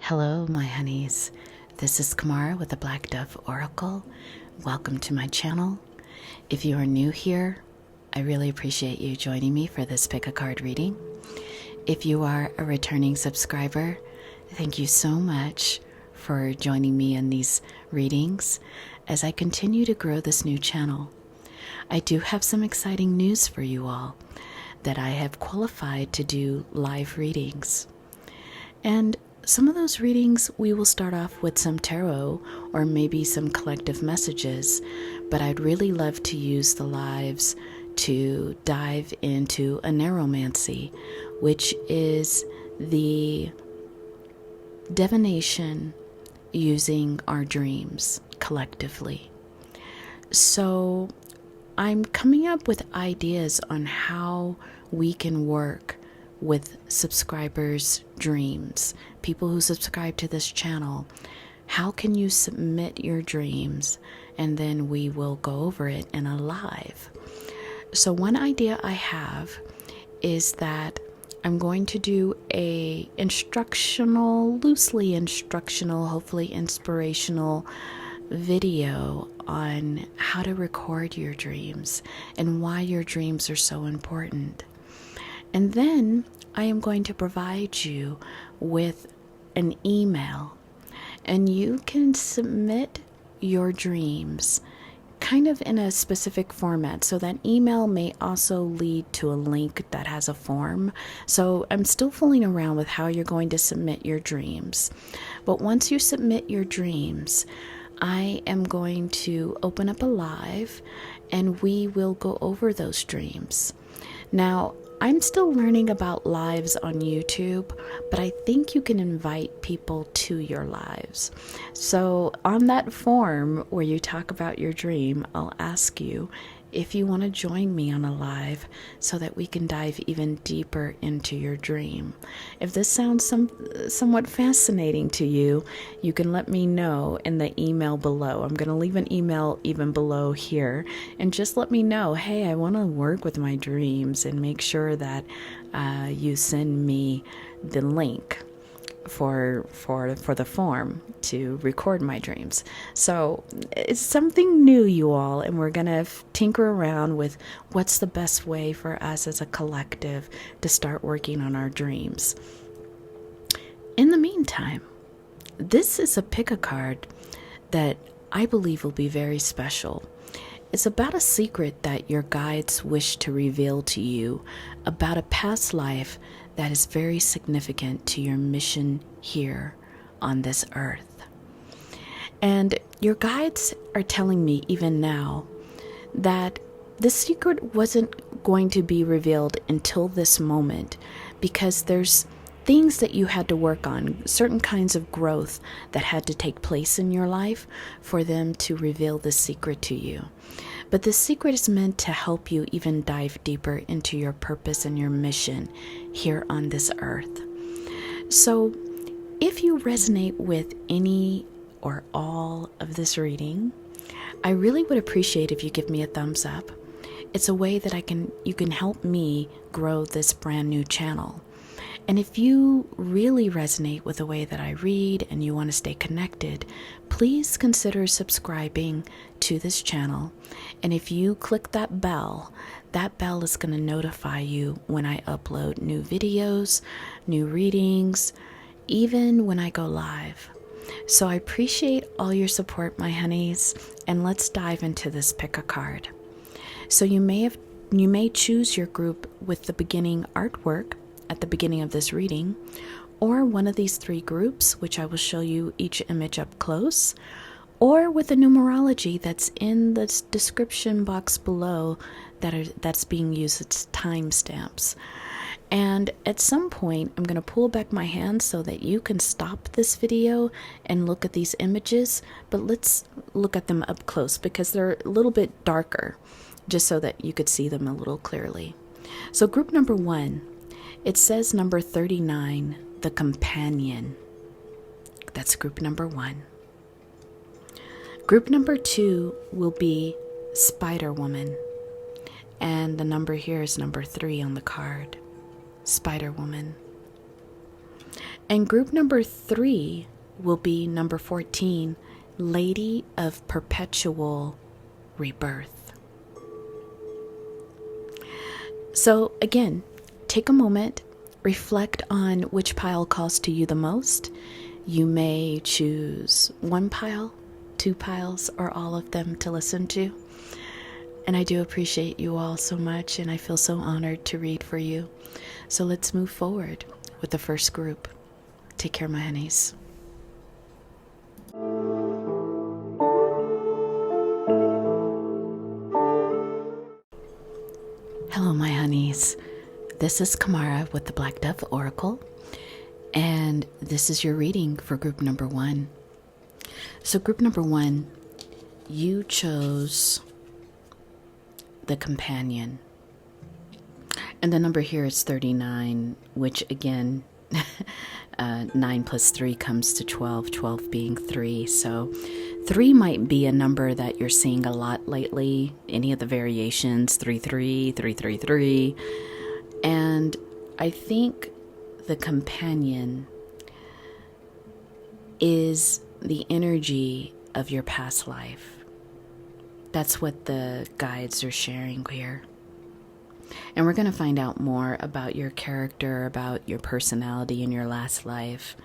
Hello, my honeys. This is Kamara with the Black Dove Oracle. Welcome to my channel. If you are new here, I really appreciate you joining me for this pick a card reading. If you are a returning subscriber, thank you so much for joining me in these readings as I continue to grow this new channel. I do have some exciting news for you all that I have qualified to do live readings. And some of those readings, we will start off with some tarot or maybe some collective messages, but I'd really love to use the lives to dive into a neuromancy, which is the divination using our dreams collectively. So I'm coming up with ideas on how we can work with subscribers' dreams, people who subscribe to this channel. How can you submit your dreams, and then we will go over it in a live. So one idea I have is that I'm going to do a loosely instructional, hopefully inspirational video on how to record your dreams and why your dreams are so important. And then I am going to provide you with an email, and you can submit your dreams kind of in a specific format. So that email may also lead to a link that has a form. So I'm still fooling around with how you're going to submit your dreams. But once you submit your dreams, I am going to open up a live and we will go over those dreams. Now, I'm still learning about lives on YouTube, but I think you can invite people to your lives. So on that form where you talk about your dream, I'll ask you if you want to join me on a live so that we can dive even deeper into your dream. If this sounds somewhat fascinating to you, you can let me know in the email below. I'm going to leave an email even below here, and just let me know, hey, I want to work with my dreams, and make sure that you send me the link for the form to record my dreams. So it's something new, you all, and we're gonna tinker around with what's the best way for us as a collective to start working on our dreams. In the meantime, this is a pick a card that I believe will be very special. It's about a secret that your guides wish to reveal to you about a past life that is very significant to your mission here on this earth. And your guides are telling me even now that the secret wasn't going to be revealed until this moment, because there's things that you had to work on, certain kinds of growth that had to take place in your life for them to reveal the secret to you. But the secret is meant to help you even dive deeper into your purpose and your mission here on this earth. So if you resonate with any or all of this reading, I really would appreciate if you give me a thumbs up. It's a way that you can help me grow this brand new channel. And if you really resonate with the way that I read and you want to stay connected, please consider subscribing to this channel. And if you click that bell is going to notify you when I upload new videos, new readings, even when I go live. So I appreciate all your support, my honeys, and let's dive into this pick a card. So you may choose your group with the beginning artwork at the beginning of this reading, or one of these three groups, which I will show you each image up close, or with the numerology that's in the description box below that's being used as timestamps. And at some point, I'm going to pull back my hand so that you can stop this video and look at these images, but let's look at them up close because they're a little bit darker, just so that you could see them a little clearly. So group number 1, it says number 39, the companion. That's group number 1. Group number 2 will be Spider Woman. And the number here is number 3 on the card. Spider Woman. And group number 3 will be number 14, Lady of Perpetual Rebirth. So again, take a moment, reflect on which pile calls to you the most. You may choose one pile, 2 piles, or all of them to listen to. And I do appreciate you all so much, and I feel so honored to read for you. So let's move forward with the first group. Take care, my honeys. Hello, my honeys. This is Kamara with the Black Dove Oracle, and this is your reading for group number 1. So group number 1, you chose the Companion. And the number here is 39, which again, 9 plus 3 comes to 12, 12 being 3. So 3 might be a number that you're seeing a lot lately. Any of the variations, 3-3, 3-3-3. And I think the Companion is the energy of your past life. That's what the guides are sharing here. And we're going to find out more about your character, about your personality in your last life.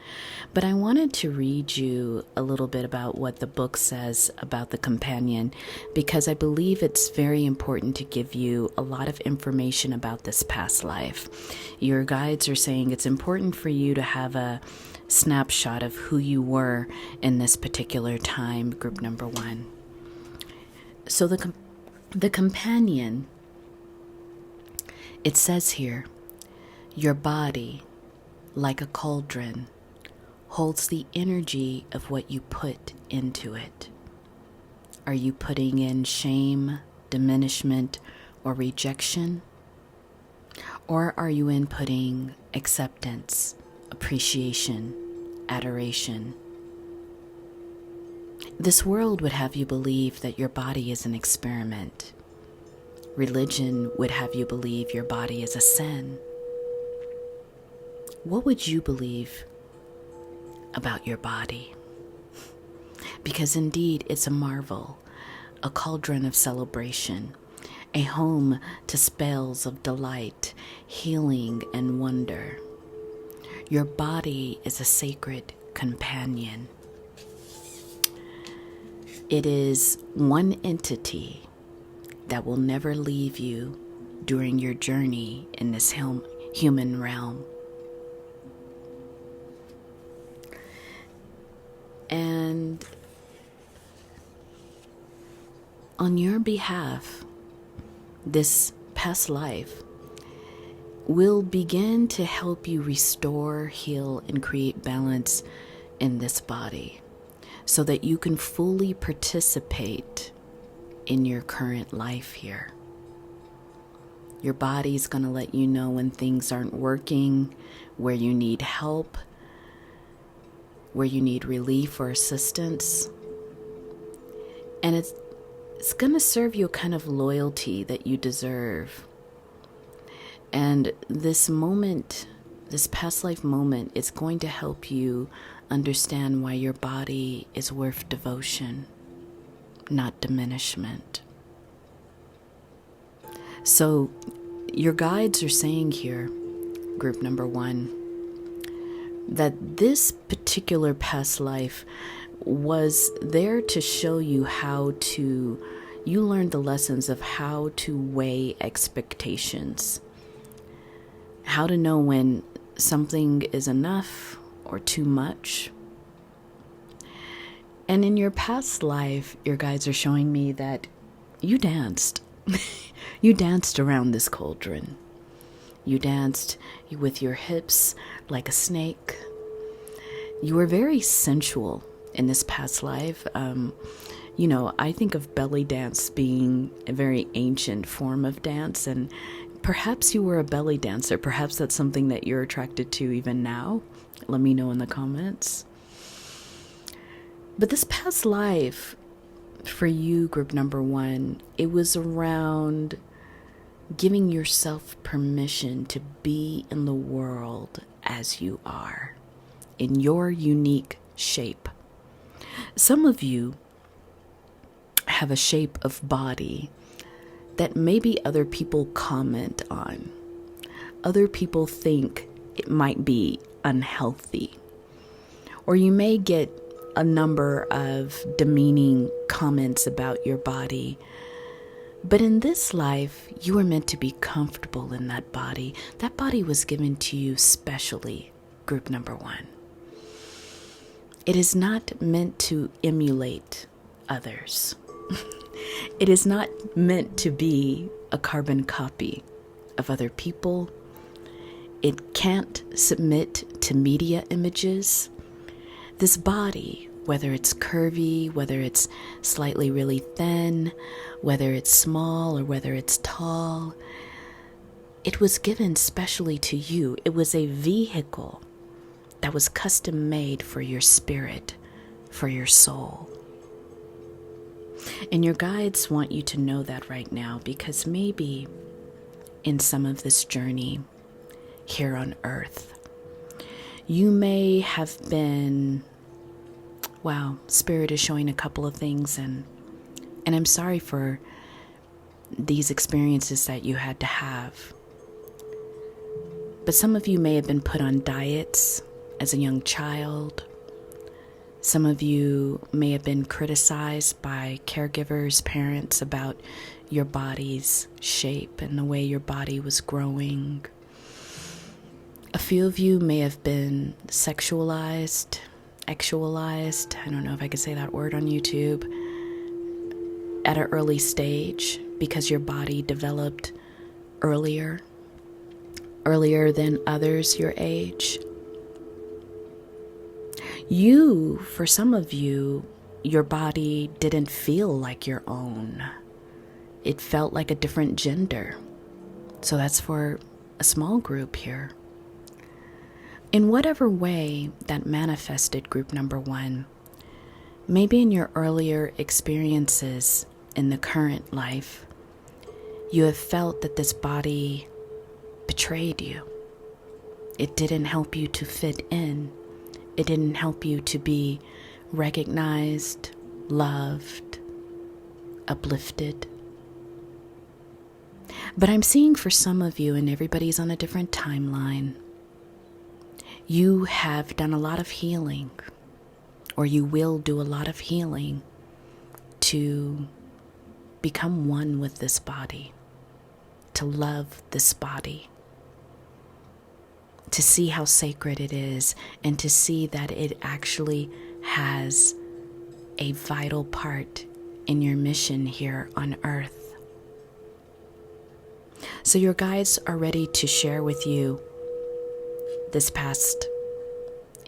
But I wanted to read you a little bit about what the book says about the Companion, because I believe it's very important to give you a lot of information about this past life. Your guides are saying it's important for you to have a snapshot of who you were in this particular time, group number 1. So the Companion, it says here, your body, like a cauldron, holds the energy of what you put into it. Are you putting in shame, diminishment, or rejection? Or are you inputting acceptance, appreciation, adoration? This world would have you believe that your body is an experiment. Religion would have you believe your body is a sin. What would you believe about your body? Because indeed, it's a marvel, a cauldron of celebration, a home to spells of delight, healing, and wonder. Your body is a sacred companion. It is one entity that will never leave you during your journey in this human realm. And on your behalf, this past life will begin to help you restore, heal, and create balance in this body so that you can fully participate in your current life here. Your body's going to let you know when things aren't working, where you need help, where you need relief or assistance. And it's going to serve you a kind of loyalty that you deserve. And this moment, this past life moment, is going to help you understand why your body is worth devotion, not diminishment. So your guides are saying here, group number 1, that this particular past life was there to show you you learned the lessons of how to weigh expectations, how to know when something is enough or too much. And in your past life, your guides are showing me that you danced. You danced around this cauldron. You danced with your hips like a snake. You were very sensual in this past life. I think of belly dance being a very ancient form of dance, and perhaps you were a belly dancer. Perhaps that's something that you're attracted to even now. Let me know in the comments. But this past life, for you, group number 1, it was around giving yourself permission to be in the world as you are, in your unique shape. Some of you have a shape of body that maybe other people comment on. Other people think it might be unhealthy. Or you may get a number of demeaning comments about your body. But in this life, you are meant to be comfortable in that body. That body was given to you specially, group number 1. It is not meant to emulate others. It is not meant to be a carbon copy of other people. It can't submit to media images. This body, whether it's curvy, whether it's slightly really thin, whether it's small or whether it's tall, it was given specially to you. It was a vehicle that was custom made for your spirit, for your soul. And your guides want you to know that right now, because maybe in some of this journey here on earth, you may have been, wow, Spirit is showing a couple of things, and I'm sorry for these experiences that you had to have. But some of you may have been put on diets as a young child. Some of you may have been criticized by caregivers, parents, about your body's shape and the way your body was growing. A few of you may have been sexualized, actualized, I don't know if I could say that word on YouTube, at an early stage because your body developed earlier than others your age. For some of you, your body didn't feel like your own. It felt like a different gender. So that's for a small group here. In whatever way that manifested, group number 1, maybe in your earlier experiences in the current life, you have felt that this body betrayed you. It didn't help you to fit in. It didn't help you to be recognized, loved, uplifted. But I'm seeing for some of you, and everybody's on a different timeline, you have done a lot of healing, or you will do a lot of healing to become one with this body, to love this body, to see how sacred it is, and to see that it actually has a vital part in your mission here on earth. So your guides are ready to share with you this past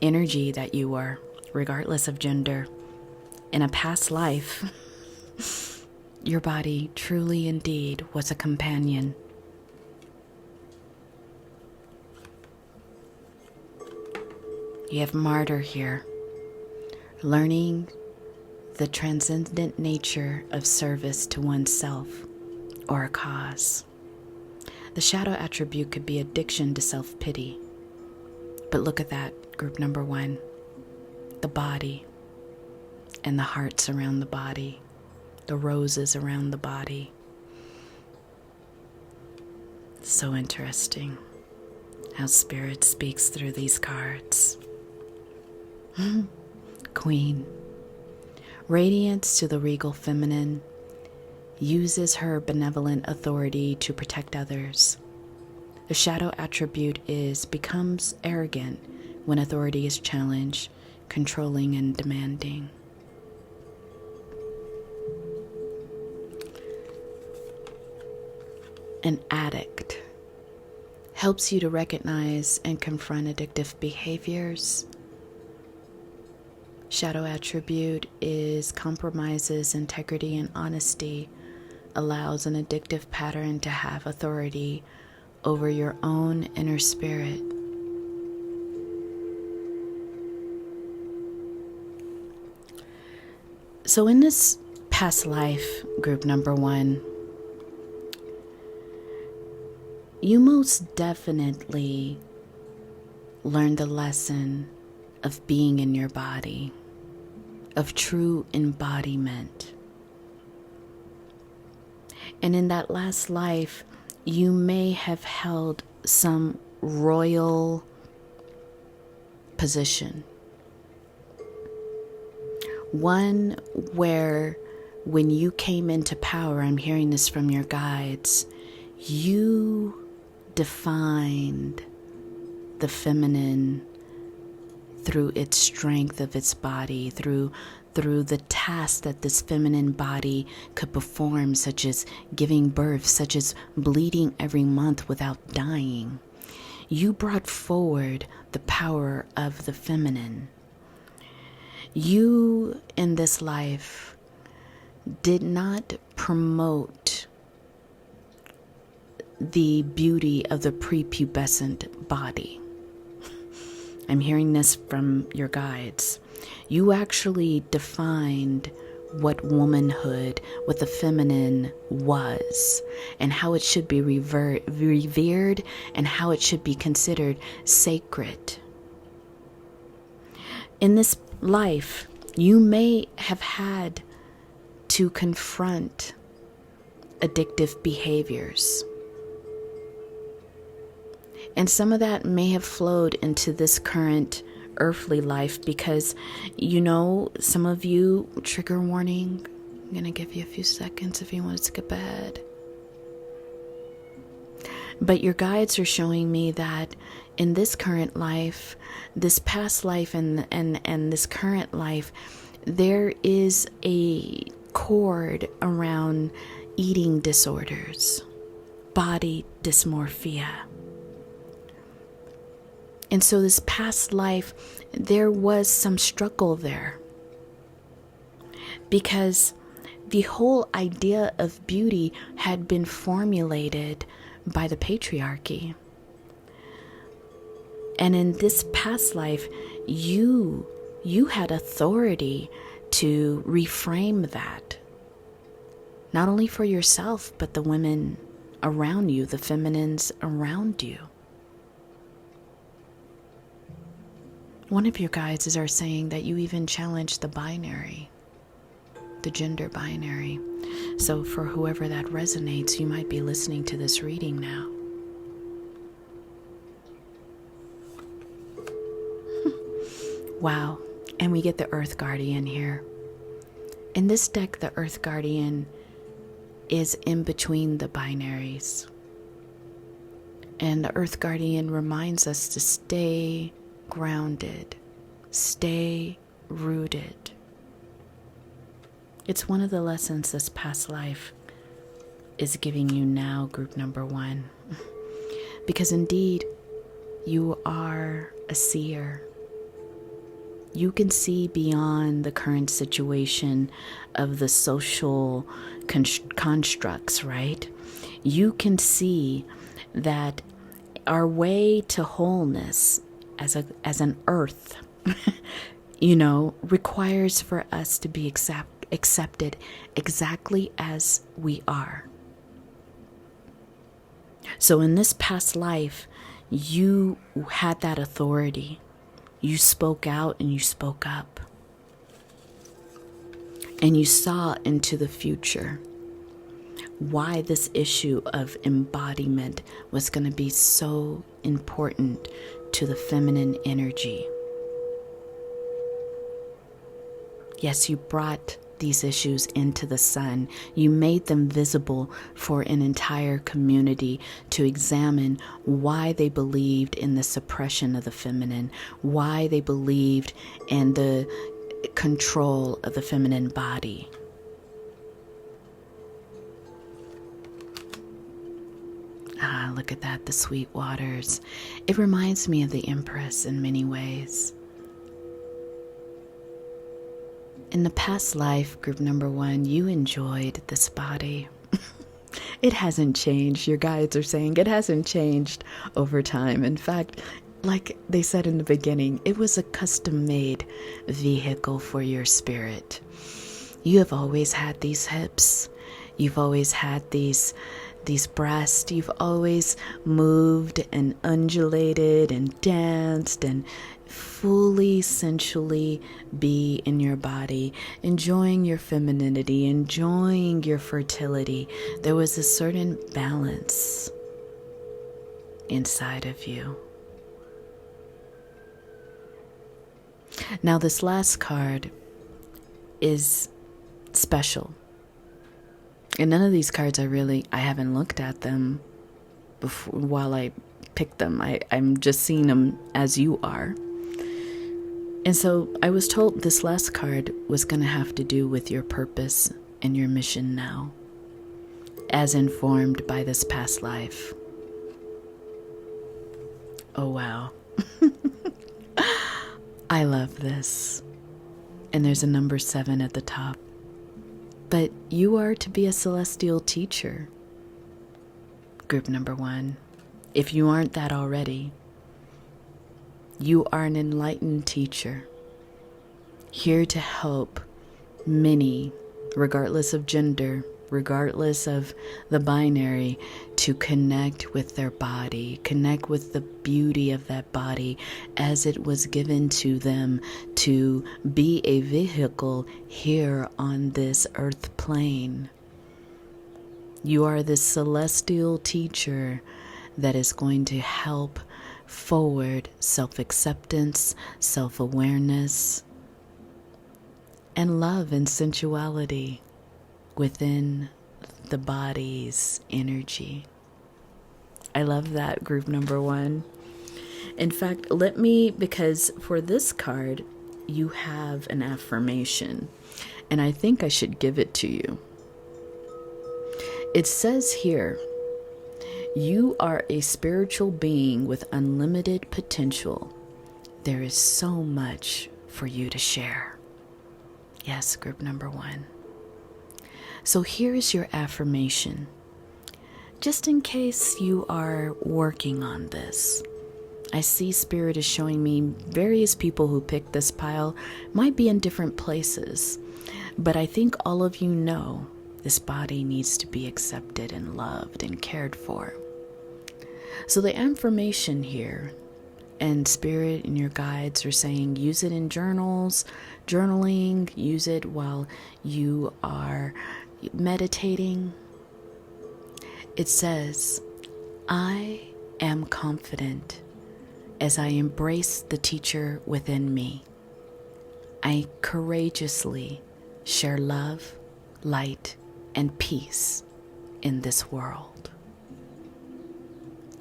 energy that you were, regardless of gender. In a past life, your body truly indeed was a companion. You have martyr here, learning the transcendent nature of service to oneself or a cause. The shadow attribute could be addiction to self-pity. But look at that, group number 1, the body and the hearts around the body, the roses around the body. So interesting how Spirit speaks through these cards. Queen, radiance to the regal feminine, uses her benevolent authority to protect others. The shadow attribute becomes arrogant when authority is challenged, controlling and demanding. An addict helps you to recognize and confront addictive behaviors. Shadow attribute compromises integrity and honesty, allows an addictive pattern to have authority over your own inner spirit. So in this past life, group number 1, you most definitely learn the lesson of being in your body, of true embodiment. And in that last life, you may have held some royal position. One where when you came into power, I'm hearing this from your guides, you defined the feminine through its strength of its body, through the tasks that this feminine body could perform, such as giving birth, such as bleeding every month without dying. You brought forward the power of the feminine. You, in this life, did not promote the beauty of the prepubescent body. I'm hearing this from your guides. You actually defined what womanhood, what the feminine was, and how it should be revered, and how it should be considered sacred. In this life, you may have had to confront addictive behaviors. And some of that may have flowed into this current earthly life because, some of you, trigger warning, I'm going to give you a few seconds if you want to skip ahead. But your guides are showing me that in this current life, this past life and this current life, there is a cord around eating disorders, body dysmorphia. And so this past life, there was some struggle there. Because the whole idea of beauty had been formulated by the patriarchy. And in this past life, you had authority to reframe that. Not only for yourself, but the women around you, the feminines around you. One of your guides are saying that you even challenged the binary, the gender binary. So for whoever that resonates, you might be listening to this reading now. Wow. And we get the Earth Guardian here. In this deck, the Earth Guardian is in between the binaries. And the Earth Guardian reminds us to stay grounded, stay rooted. It's one of the lessons this past life is giving you now, group number 1. Because indeed, you are a seer. You can see beyond the current situation of the social constructs, right? You can see that our way to wholeness as an earth, requires for us to be accepted exactly as we are. So in this past life, you had that authority. You spoke out and you spoke up. And you saw into the future why this issue of embodiment was going to be so important to the feminine energy. Yes, you brought these issues into the sun. You made them visible for an entire community to examine why they believed in the suppression of the feminine, why they believed in the control of the feminine body. Look at that, the sweet waters. It reminds me of the Empress in many ways. In the past life, group number 1, you enjoyed this body. It hasn't changed. Your guides are saying it hasn't changed over time. In fact, like they said in the beginning, it was a custom-made vehicle for your spirit. You have always had these hips. You've always had these these breasts. You've always moved and undulated and danced and fully sensually be in your body, enjoying your femininity, enjoying your fertility. There was a certain balance inside of you. Now, this last card is special. And none of these cards I haven't looked at them before while I picked them. I'm just seeing them as you are. And so I was told this last card was going to have to do with your purpose and your mission now, as informed by this past life. Oh, wow. I love this. And there's a number 7 at the top. But you are to be a celestial teacher. Group number 1. If you aren't that already, you are an enlightened teacher, here to help many, regardless of gender, regardless of the binary, to connect with their body, connect with the beauty of that body as it was given to them to be a vehicle here on this earth plane. You are the celestial teacher that is going to help forward self-acceptance, self-awareness, and love and sensuality within the body's energy. I love that, group number 1. In fact, because for this card, you have an affirmation, and I think I should give it to you. It says here, you are a spiritual being with unlimited potential. There is so much for you to share. Yes, group number 1. So here's your affirmation. Just in case you are working on this, I see Spirit is showing me various people who picked this pile might be in different places, but I think all of you know this body needs to be accepted and loved and cared for. So the affirmation here, and Spirit and your guides are saying use it in journaling, use it while you are meditating. It says, I am confident as I embrace the teacher within me. I courageously share love, light, and peace in this world.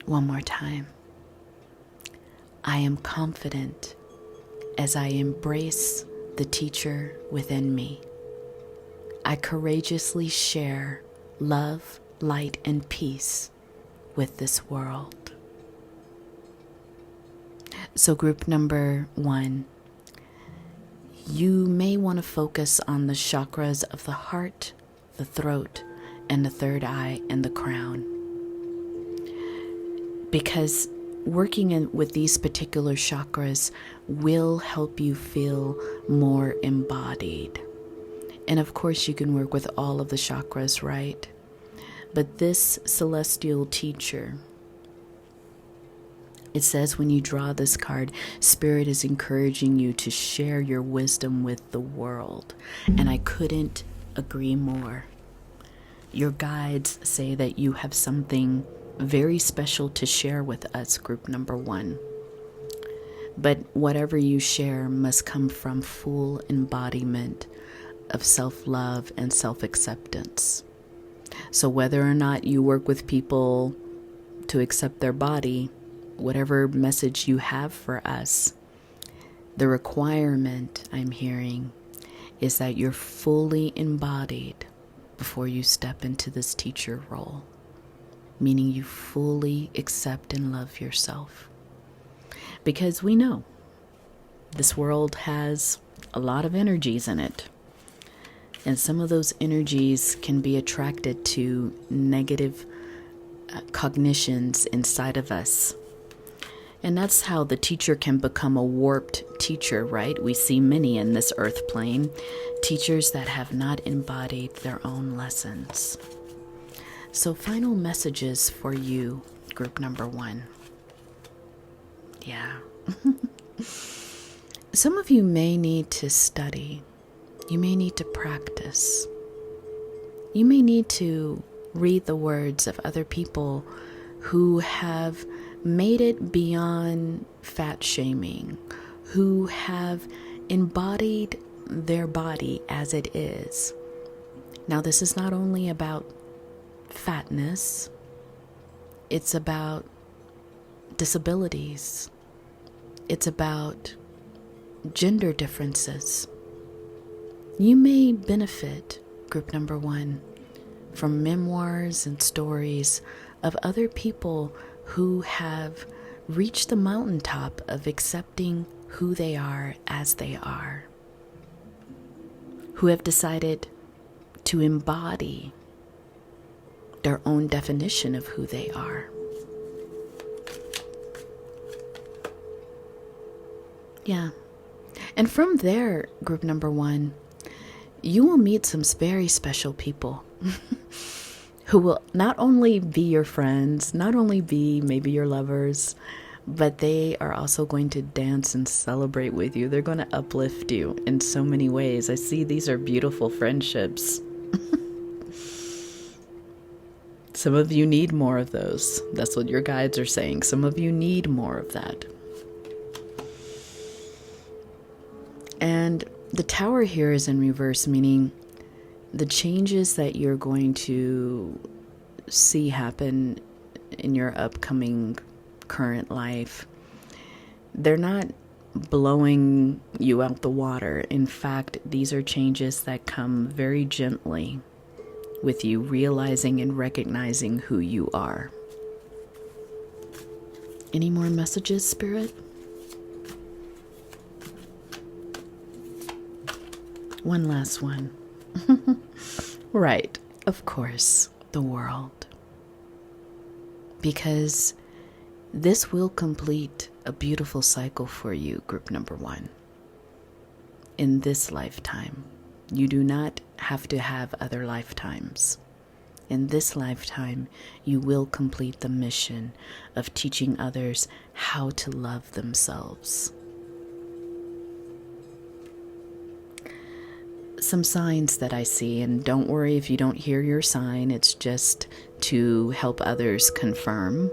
One more time. I am confident as I embrace the teacher within me. I courageously share love, light, and peace with this world. So group number 1, you may want to focus on the chakras of the heart, the throat, and the third eye and the crown. Because working with these particular chakras will help you feel more embodied. And of course you can work with all of the chakras, right? But this celestial teacher, it says when you draw this card, Spirit is encouraging you to share your wisdom with the world. And I couldn't agree more. Your guides say that you have something very special to share with us, group number 1. But whatever you share must come from full embodiment of self-love and self-acceptance. So whether or not you work with people to accept their body, whatever message you have for us, the requirement I'm hearing is that you're fully embodied before you step into this teacher role, meaning you fully accept and love yourself. Because we know this world has a lot of energies in it. And some of those energies can be attracted to negative cognitions inside of us. And that's how the teacher can become a warped teacher, right? We see many in this earth plane, teachers that have not embodied their own lessons. So final messages for you, group number 1. Yeah. Some of you may need to study. You may need to practice. You may need to read the words of other people who have made it beyond fat shaming, who have embodied their body as it is. Now, this is not only about fatness, it's about disabilities, it's about gender differences. You may benefit, group number 1, from memoirs and stories of other people who have reached the mountaintop of accepting who they are as they are, who have decided to embody their own definition of who they are. Yeah. And from there, group number 1, you will meet some very special people who will not only be your friends, not only be maybe your lovers, but they are also going to dance and celebrate with you. They're going to uplift you in so many ways. I see these are beautiful friendships. Some of you need more of those. That's what your guides are saying. Some of you need more of that. And the Tower here is in reverse, meaning the changes that you're going to see happen in your upcoming current life, they're not blowing you out the water. In fact, these are changes that come very gently with you realizing and recognizing who you are. Any more messages, Spirit? One last one. Right, of course, the world. Because this will complete a beautiful cycle for you, group number 1. In this lifetime, you do not have to have other lifetimes. In this lifetime, you will complete the mission of teaching others how to love themselves. Some signs that I see, and don't worry if you don't hear your sign, it's just to help others confirm.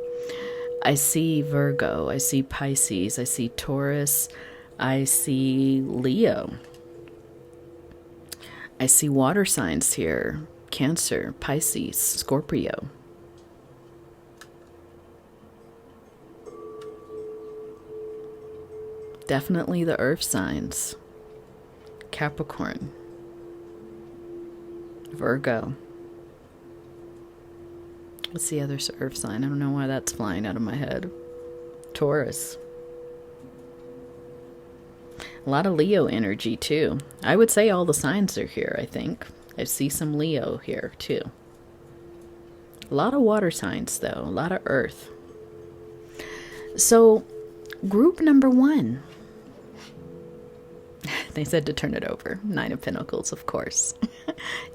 I see Virgo, I see Pisces, I see Taurus, I see Leo. I see water signs here, Cancer, Pisces, Scorpio. Definitely the earth signs, Capricorn, Virgo. What's the other earth sign? I don't know why that's flying out of my head. Taurus. A lot of Leo energy too. I would say all the signs are here, I think. I see some Leo here too. A lot of water signs though, a lot of earth. So, group number 1. They said to turn it over. 9 of Pentacles, of course.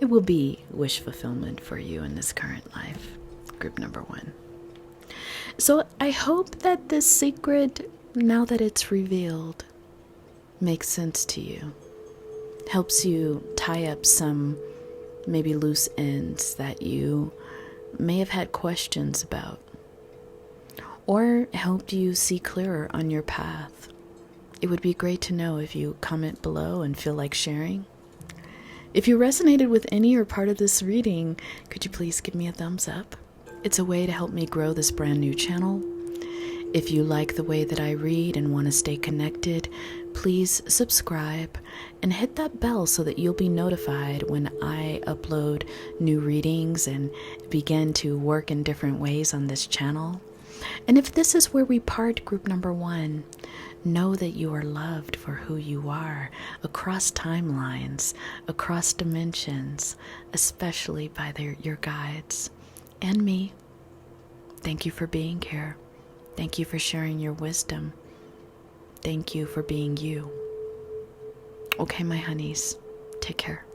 It will be wish fulfillment for you in this current life. Group number 1. So I hope that this secret, now that it's revealed, makes sense to you. Helps you tie up some maybe loose ends that you may have had questions about. Or helped you see clearer on your path. It would be great to know if you comment below and feel like sharing. If you resonated with any or part of this reading, could you please give me a thumbs up? It's a way to help me grow this brand new channel. If you like the way that I read and want to stay connected, please subscribe and hit that bell so that you'll be notified when I upload new readings and begin to work in different ways on this channel. And if this is where we part, group number 1, know that you are loved for who you are, across timelines, across dimensions, especially by your guides and me. Thank you for being here. Thank you for sharing your wisdom. Thank you for being you. Okay, my honeys, take care.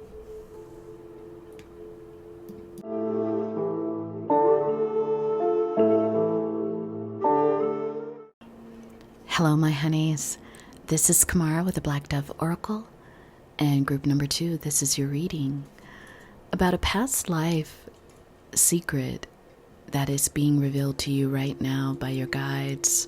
Hello, my honeys. This is Kamara with the Black Dove Oracle, and group number 2, this is your reading about a past life secret that is being revealed to you right now by your guides.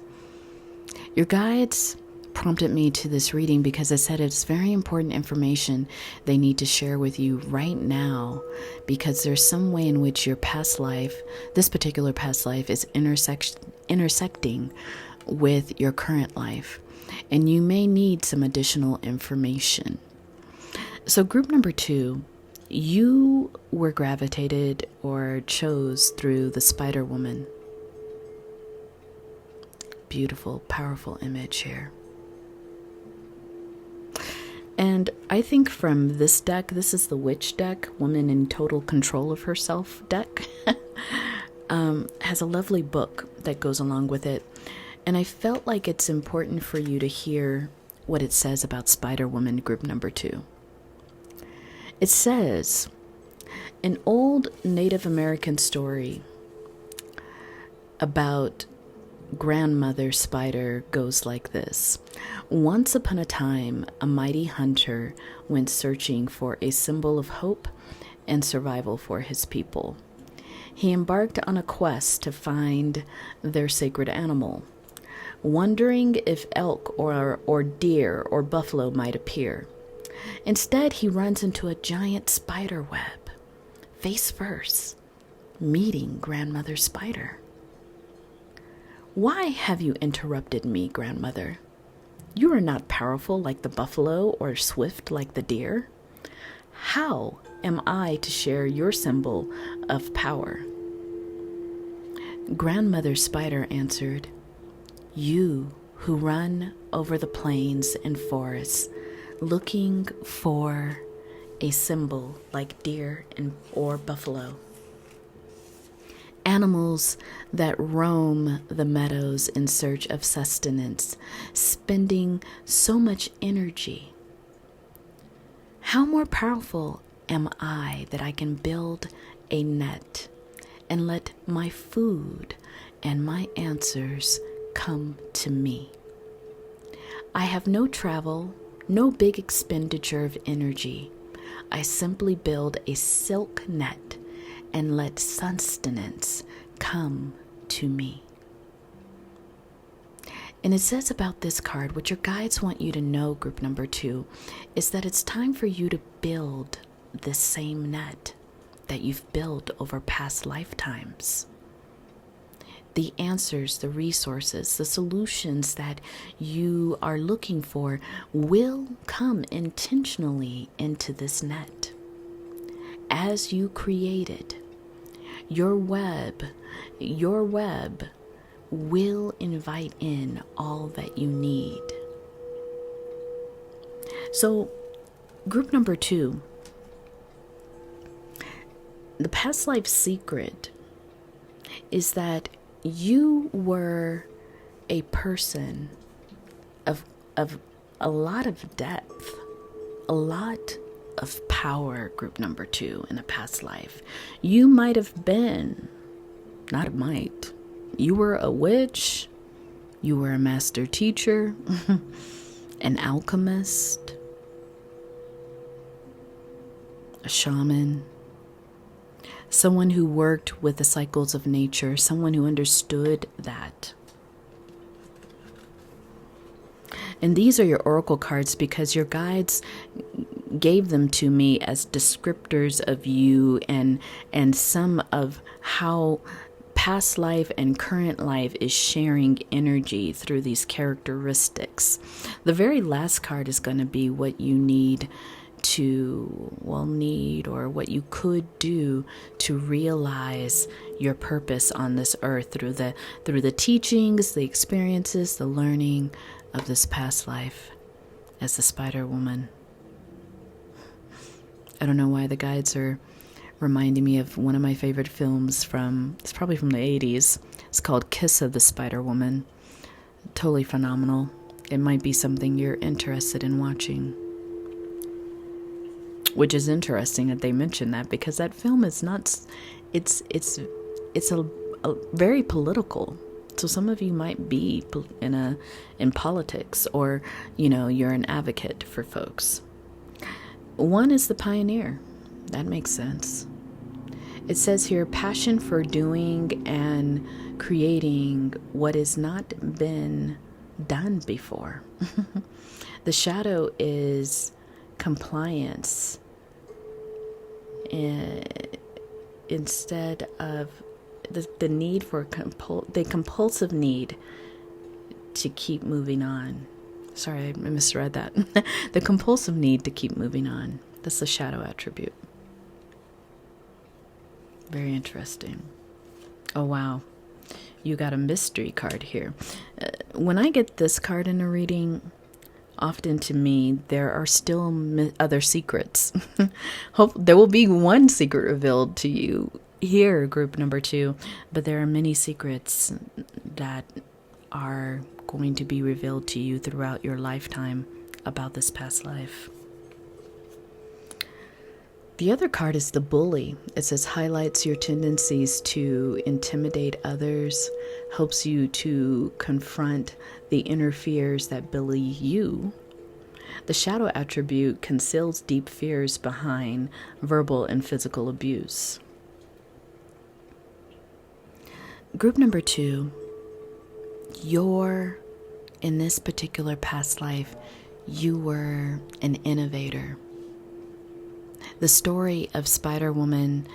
Your guides prompted me to this reading because I said it's very important information they need to share with you right now, because there's some way in which your past life, this particular past life, is intersecting with your current life, and you may need some additional information. So group number 2, you were gravitated or chose through the Spider Woman. Beautiful, powerful image here. And I think from this deck, this is the Witch deck, Woman in Total Control of Herself deck, has a lovely book that goes along with it. And I felt like it's important for you to hear what it says about Spider Woman group number 2. It says, an old Native American story about grandmother spider goes like this. Once upon a time, a mighty hunter went searching for a symbol of hope and survival for his people. He embarked on a quest to find their sacred animal, wondering if elk or deer or buffalo might appear. Instead, he runs into a giant spider web, face first, meeting grandmother spider. Why have you interrupted me, grandmother? You are not powerful like the buffalo or swift like the deer. How am I to share your symbol of power? Grandmother spider answered, you who run over the plains and forests looking for a symbol like deer or buffalo. Animals that roam the meadows in search of sustenance, spending so much energy. How more powerful am I that I can build a net and let my food and my answers come to me? I have no travel, no big expenditure of energy. I simply build a silk net and let sustenance come to me. And it says about this card, what your guides want you to know, group number 2, is that it's time for you to build the same net that you've built over past lifetimes. The answers, the resources, the solutions that you are looking for will come intentionally into this net. As you create it, your web will invite in all that you need. So, group number 2, the past life secret is that you were a person of a lot of depth, a lot of power, group number 2, in a past life. You might have been, not might, you were a witch, you were a master teacher, an alchemist, a shaman, someone who worked with the cycles of nature, someone who understood that. And these are your oracle cards because your guides gave them to me as descriptors of you and some of how past life and current life is sharing energy through these characteristics. The very last card is going to be what you need or what you could do to realize your purpose on this earth through the teachings, the experiences, the learning of this past life as the Spider Woman. I don't know why the guides are reminding me of one of my favorite films it's probably from the 80s. It's called Kiss of the Spider Woman. Totally phenomenal. It might be something you're interested in watching. Which is interesting that they mention that, because that film is not, it's a very political. So some of you might be in politics, or, you're an advocate for folks. 1 is the pioneer. That makes sense. It says here, passion for doing and creating what has not been done before. The shadow is compliance instead of the need for the compulsive need to keep moving on. Sorry, I misread that. The compulsive need to keep moving on. That's the shadow attribute. Very interesting. Oh, wow. You got a mystery card here. When I get this card in a reading, often to me, there are still other secrets. Hope there will be one secret revealed to you here, group number 2, but there are many secrets that are going to be revealed to you throughout your lifetime about this past life. The other card is the bully. It says highlights your tendencies to intimidate others, helps you to confront the inner fears that bully you. The shadow attribute conceals deep fears behind verbal and physical abuse. Group number 2, in this particular past life, you were an innovator. The story of Spider-Woman,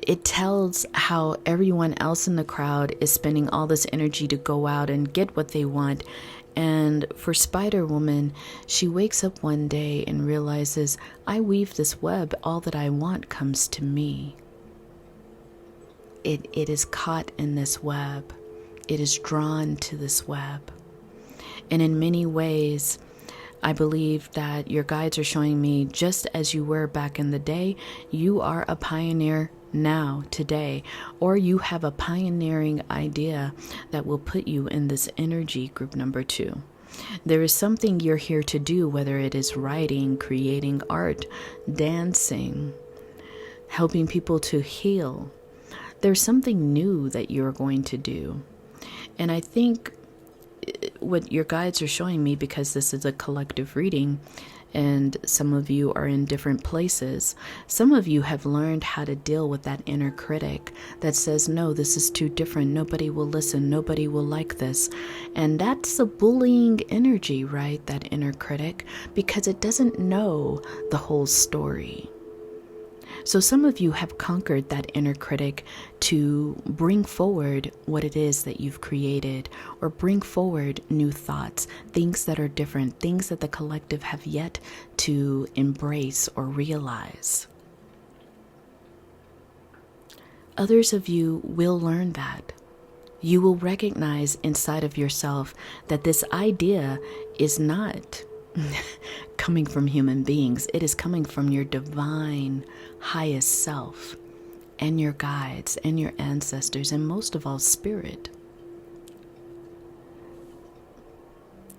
it tells how everyone else in the crowd is spending all this energy to go out and get what they want. And for Spider-Woman, she wakes up one day and realizes, I weave this web, all that I want comes to me. It is caught in this web. It is drawn to this web. And in many ways, I believe that your guides are showing me, just as you were back in the day, you are a pioneer now, today, or you have a pioneering idea that will put you in this energy, group number 2. There is something you're here to do, whether it is writing, creating art, dancing, helping people to heal. There's something new that you're going to do. And I think what your guides are showing me, because this is a collective reading and some of you are in different places, some of you have learned how to deal with that inner critic that says, no, this is too different. Nobody will listen. Nobody will like this. And that's the bullying energy, right? That inner critic, because it doesn't know the whole story. So some of you have conquered that inner critic to bring forward what it is that you've created, or bring forward new thoughts, things that are different, things that the collective have yet to embrace or realize. Others of you will learn that. You will recognize inside of yourself that this idea is not coming from human beings. It is coming from your divine highest self and your guides and your ancestors, and most of all, spirit.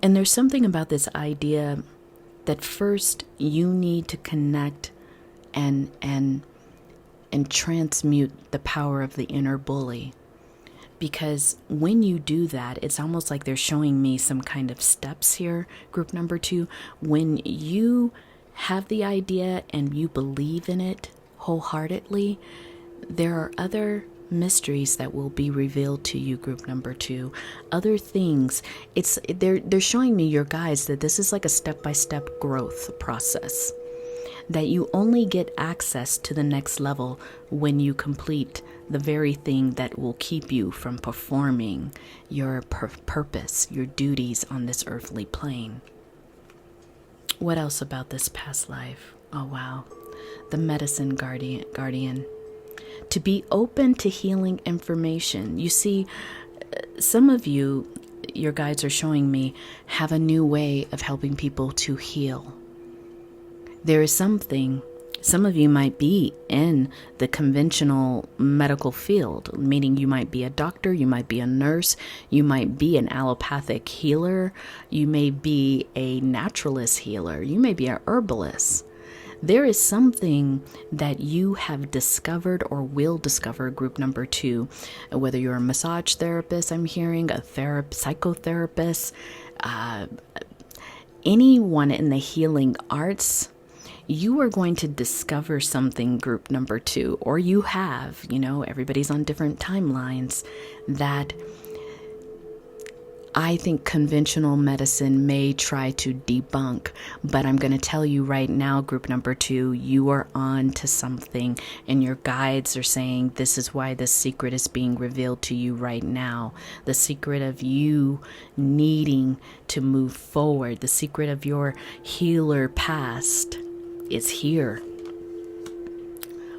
And there's something about this idea that first you need to connect and transmute the power of the inner bully. Because when you do that, it's almost like they're showing me some kind of steps here, group number 2. When you have the idea and you believe in it wholeheartedly, there are other mysteries that will be revealed to you, group number 2. Other things. They're showing me, your guides, that this is like a step-by-step growth process. That you only get access to the next level when you complete the very thing that will keep you from performing your purpose, your duties on this earthly plane. What else about this past life? Oh, wow. The medicine guardian. To be open to healing information. You see, some of you, your guides are showing me, have a new way of helping people to heal. There is something. Some of you might be in the conventional medical field, meaning you might be a doctor, you might be a nurse, you might be an allopathic healer, you may be a naturalist healer, you may be a herbalist. There is something that you have discovered or will discover, group number 2, whether you're a massage therapist, I'm hearing, a psychotherapist, anyone in the healing arts. You are going to discover something, group number 2, or you have, everybody's on different timelines, that I think conventional medicine may try to debunk, but I'm going to tell you right now, group number 2, you are on to something, and your guides are saying this is why this secret is being revealed to you right now. The secret of you needing to move forward, the secret of your healer past is here.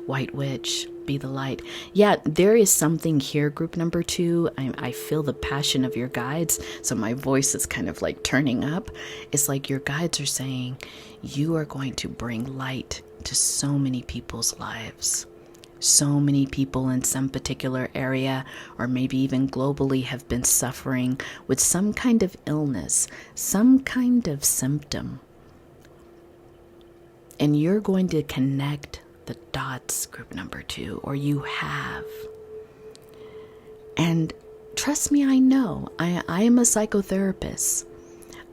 White Witch, be the light. Yeah, there is something here, group number 2. I feel the passion of your guides, so my voice is kind of like turning up. It's like your guides are saying, you are going to bring light to so many people's lives. So many people in some particular area, or maybe even globally, have been suffering with some kind of illness, some kind of symptom. And you're going to connect the dots, group number 2, or you have. And trust me, I know. I am a psychotherapist.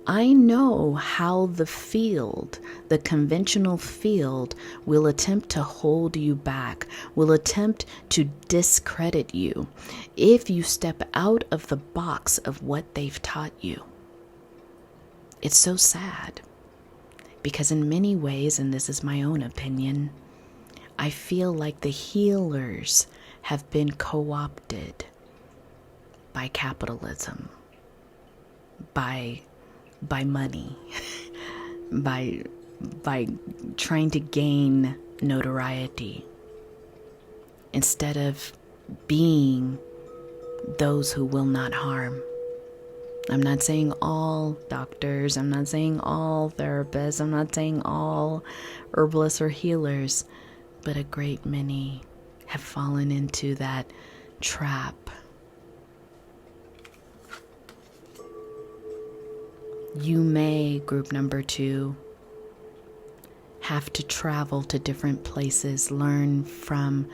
I know how the field, the conventional field, will attempt to hold you back, will attempt to discredit you if you step out of the box of what they've taught you. It's so sad. Because in many ways, and this is my own opinion, I feel like the healers have been co-opted by capitalism, by money, by trying to gain notoriety, instead of being those who will not harm. I'm not saying all doctors, I'm not saying all therapists, I'm not saying all herbalists or healers, but a great many have fallen into that trap. You may, group number 2, have to travel to different places, learn from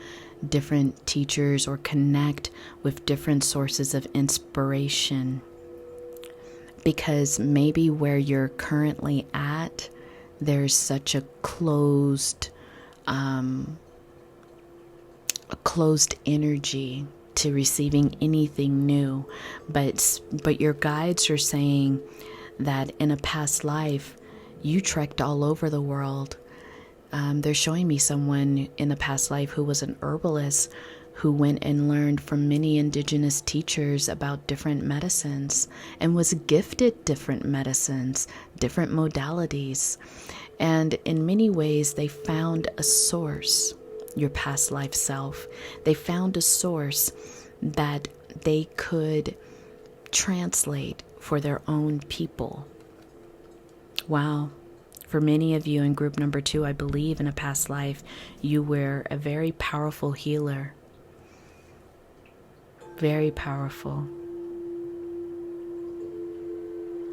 different teachers, or connect with different sources of inspiration. Because maybe where you're currently at, there's such a closed energy to receiving anything new. But your guides are saying that in a past life, you trekked all over the world. They're showing me someone in a past life who was an herbalist, who went and learned from many indigenous teachers about different medicines and was gifted different medicines, different modalities. And in many ways, they found a source, your past life self. They found a source that they could translate for their own people. Wow. For many of you in group number 2, I believe in a past life, you were a very powerful healer. Very powerful.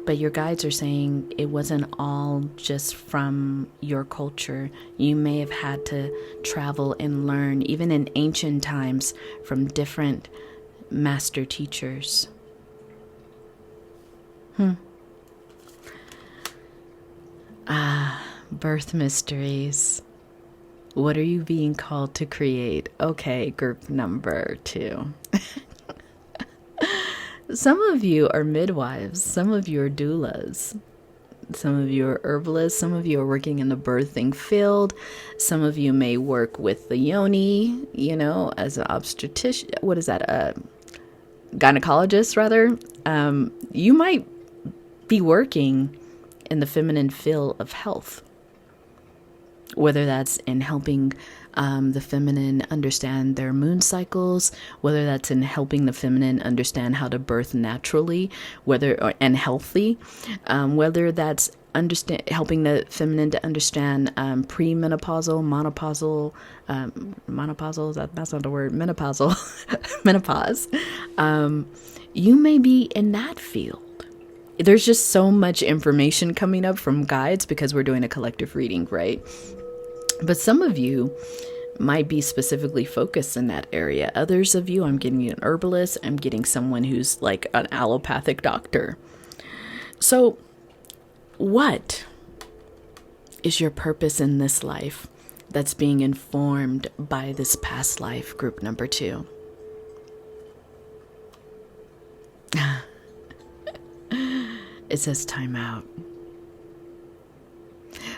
But your guides are saying it wasn't all just from your culture. You may have had to travel and learn, even in ancient times, from different master teachers. Birth mysteries. What are you being called to create? Okay, group number 2. Some of you are midwives. Some of you are doulas. Some of you are herbalists. Some of you are working in the birthing field. Some of you may work with the yoni, as an obstetrician. What is that? Gynecologist, rather. You might be working in the feminine field of health, whether that's in helping the feminine understand their moon cycles, whether that's in helping the feminine understand how to birth naturally, and healthy, whether that's helping the feminine to understand premenopausal, menopausal, that's not the word, menopause. You may be in that field. There's just so much information coming up from guides because we're doing a collective reading, right? But some of you might be specifically focused in that area. Others of you, I'm getting an herbalist. I'm getting someone who's like an allopathic doctor. So what is your purpose in this life that's being informed by this past life, group number 2? It says time out.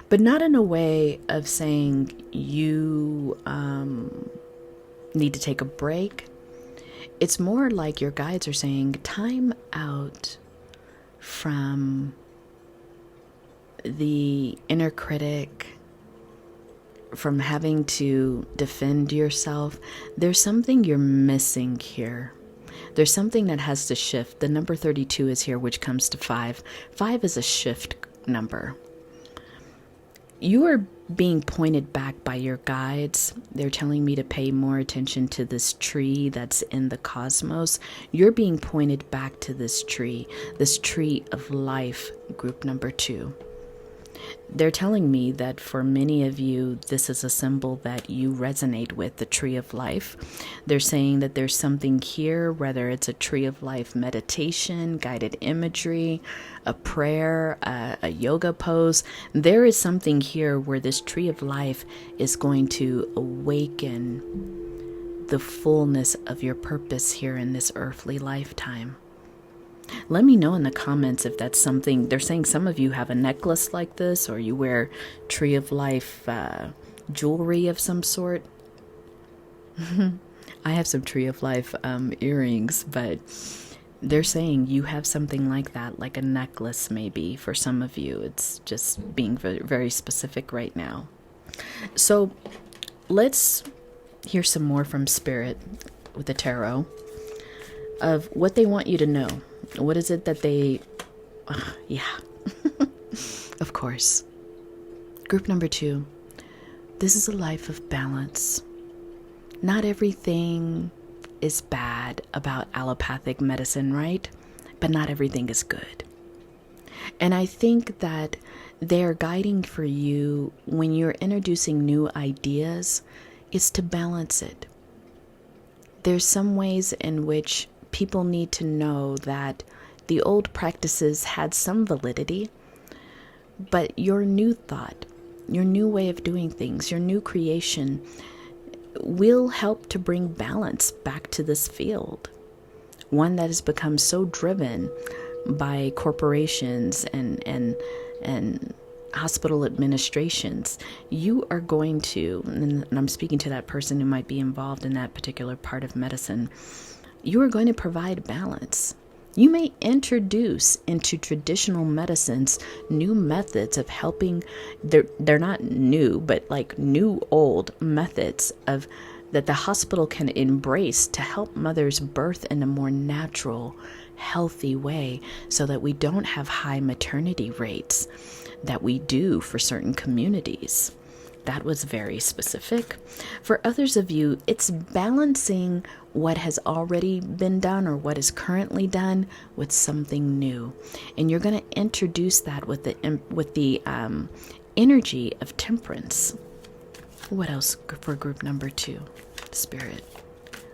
But not in a way of saying you need to take a break. It's more like your guides are saying time out from the inner critic, from having to defend yourself. There's something you're missing here. There's something that has to shift. The number 32 is here, which comes to 5. 5 is a shift number. You are being pointed back by your guides. They're telling me to pay more attention to this tree that's in the cosmos. You're being pointed back to this tree of life, group number 2. They're telling me that for many of you, this is a symbol that you resonate with, the tree of life. They're saying that there's something here, whether it's a tree of life meditation, guided imagery, a prayer, a yoga pose. There is something here where this tree of life is going to awaken the fullness of your purpose here in this earthly lifetime. Let me know in the comments if that's something. They're saying some of you have a necklace like this, or you wear tree of life jewelry of some sort. I have some tree of life earrings, but they're saying you have something like that, like a necklace maybe for some of you. It's just being very, very specific right now. So let's hear some more from Spirit with the tarot of what they want you to know. What is it that they... Of course. Group number 2. This is a life of balance. Not everything is bad about allopathic medicine, right? But not everything is good. And I think that they're guiding for you when you're introducing new ideas is to balance it. There's some ways in which people need to know that the old practices had some validity, but your new thought, your new way of doing things, your new creation will help to bring balance back to this field. One that has become so driven by corporations and hospital administrations. You are going to, and I'm speaking to that person who might be involved in that particular part of medicine, you are going to provide balance. You may introduce into traditional medicines new methods of helping. They're not new, but like new old methods of that the hospital can embrace to help mothers birth in a more natural, healthy way, so that we don't have high maternity rates that we do for certain communities. That was very specific. For others of you, it's balancing what has already been done or what is currently done with something new. And you're going to introduce that with the energy of temperance. What else for group number 2? Spirit.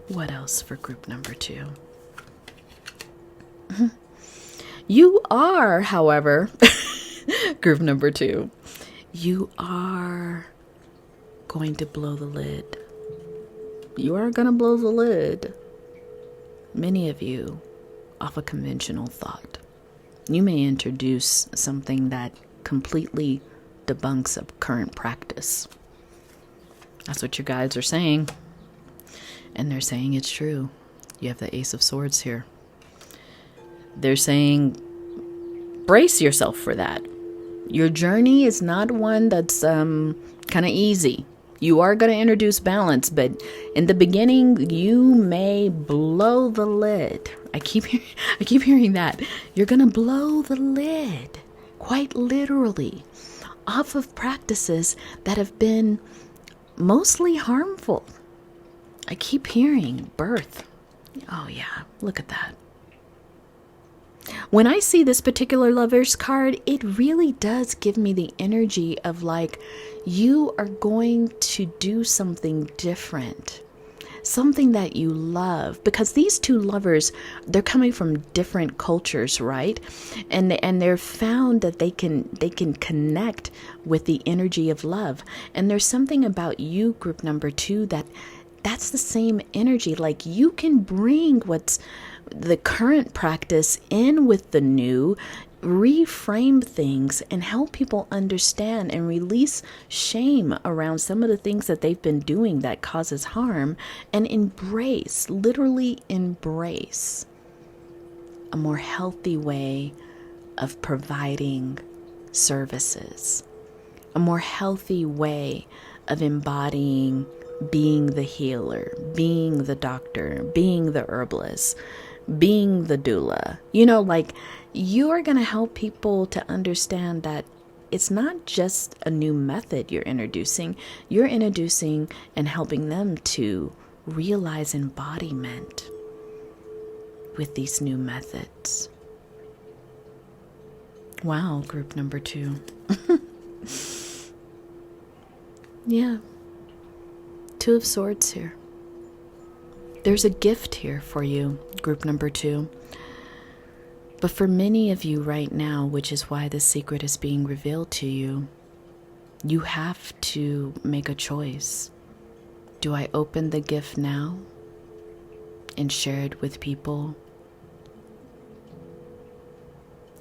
What else for group number 2? You are, however, group number 2, you are going to blow the lid. You are going to blow the lid, many of you, off a conventional thought. You may introduce something that completely debunks a current practice. That's what your guides are saying. And they're saying it's true. You have the Ace of Swords here. They're saying, brace yourself for that. Your journey is not one that's kind of easy. You are going to introduce balance, but in the beginning, you may blow the lid. I keep hearing that. You're going to blow the lid, quite literally, off of practices that have been mostly harmful. I keep hearing birth. Oh yeah, look at that. When I see this particular Lovers card, it really does give me the energy of like, you are going to do something different. Something that you love, because these two lovers, they're coming from different cultures, right? And they're found that they can connect with the energy of love. And there's something about you, group number 2, that's the same energy. Like, you can bring what's the current practice in with the new, reframe things, and help people understand and release shame around some of the things that they've been doing that causes harm, and embrace, literally embrace, a more healthy way of providing services, a more healthy way of embodying being the healer, being the doctor, being the herbalist, being the doula. Like, you are going to help people to understand that it's not just a new method you're introducing and helping them to realize embodiment with these new methods. Wow, group number 2. Yeah. 2 of Swords here. There's a gift here for you, group number 2. But for many of you right now, which is why this secret is being revealed to you, you have to make a choice. Do I open the gift now and share it with people?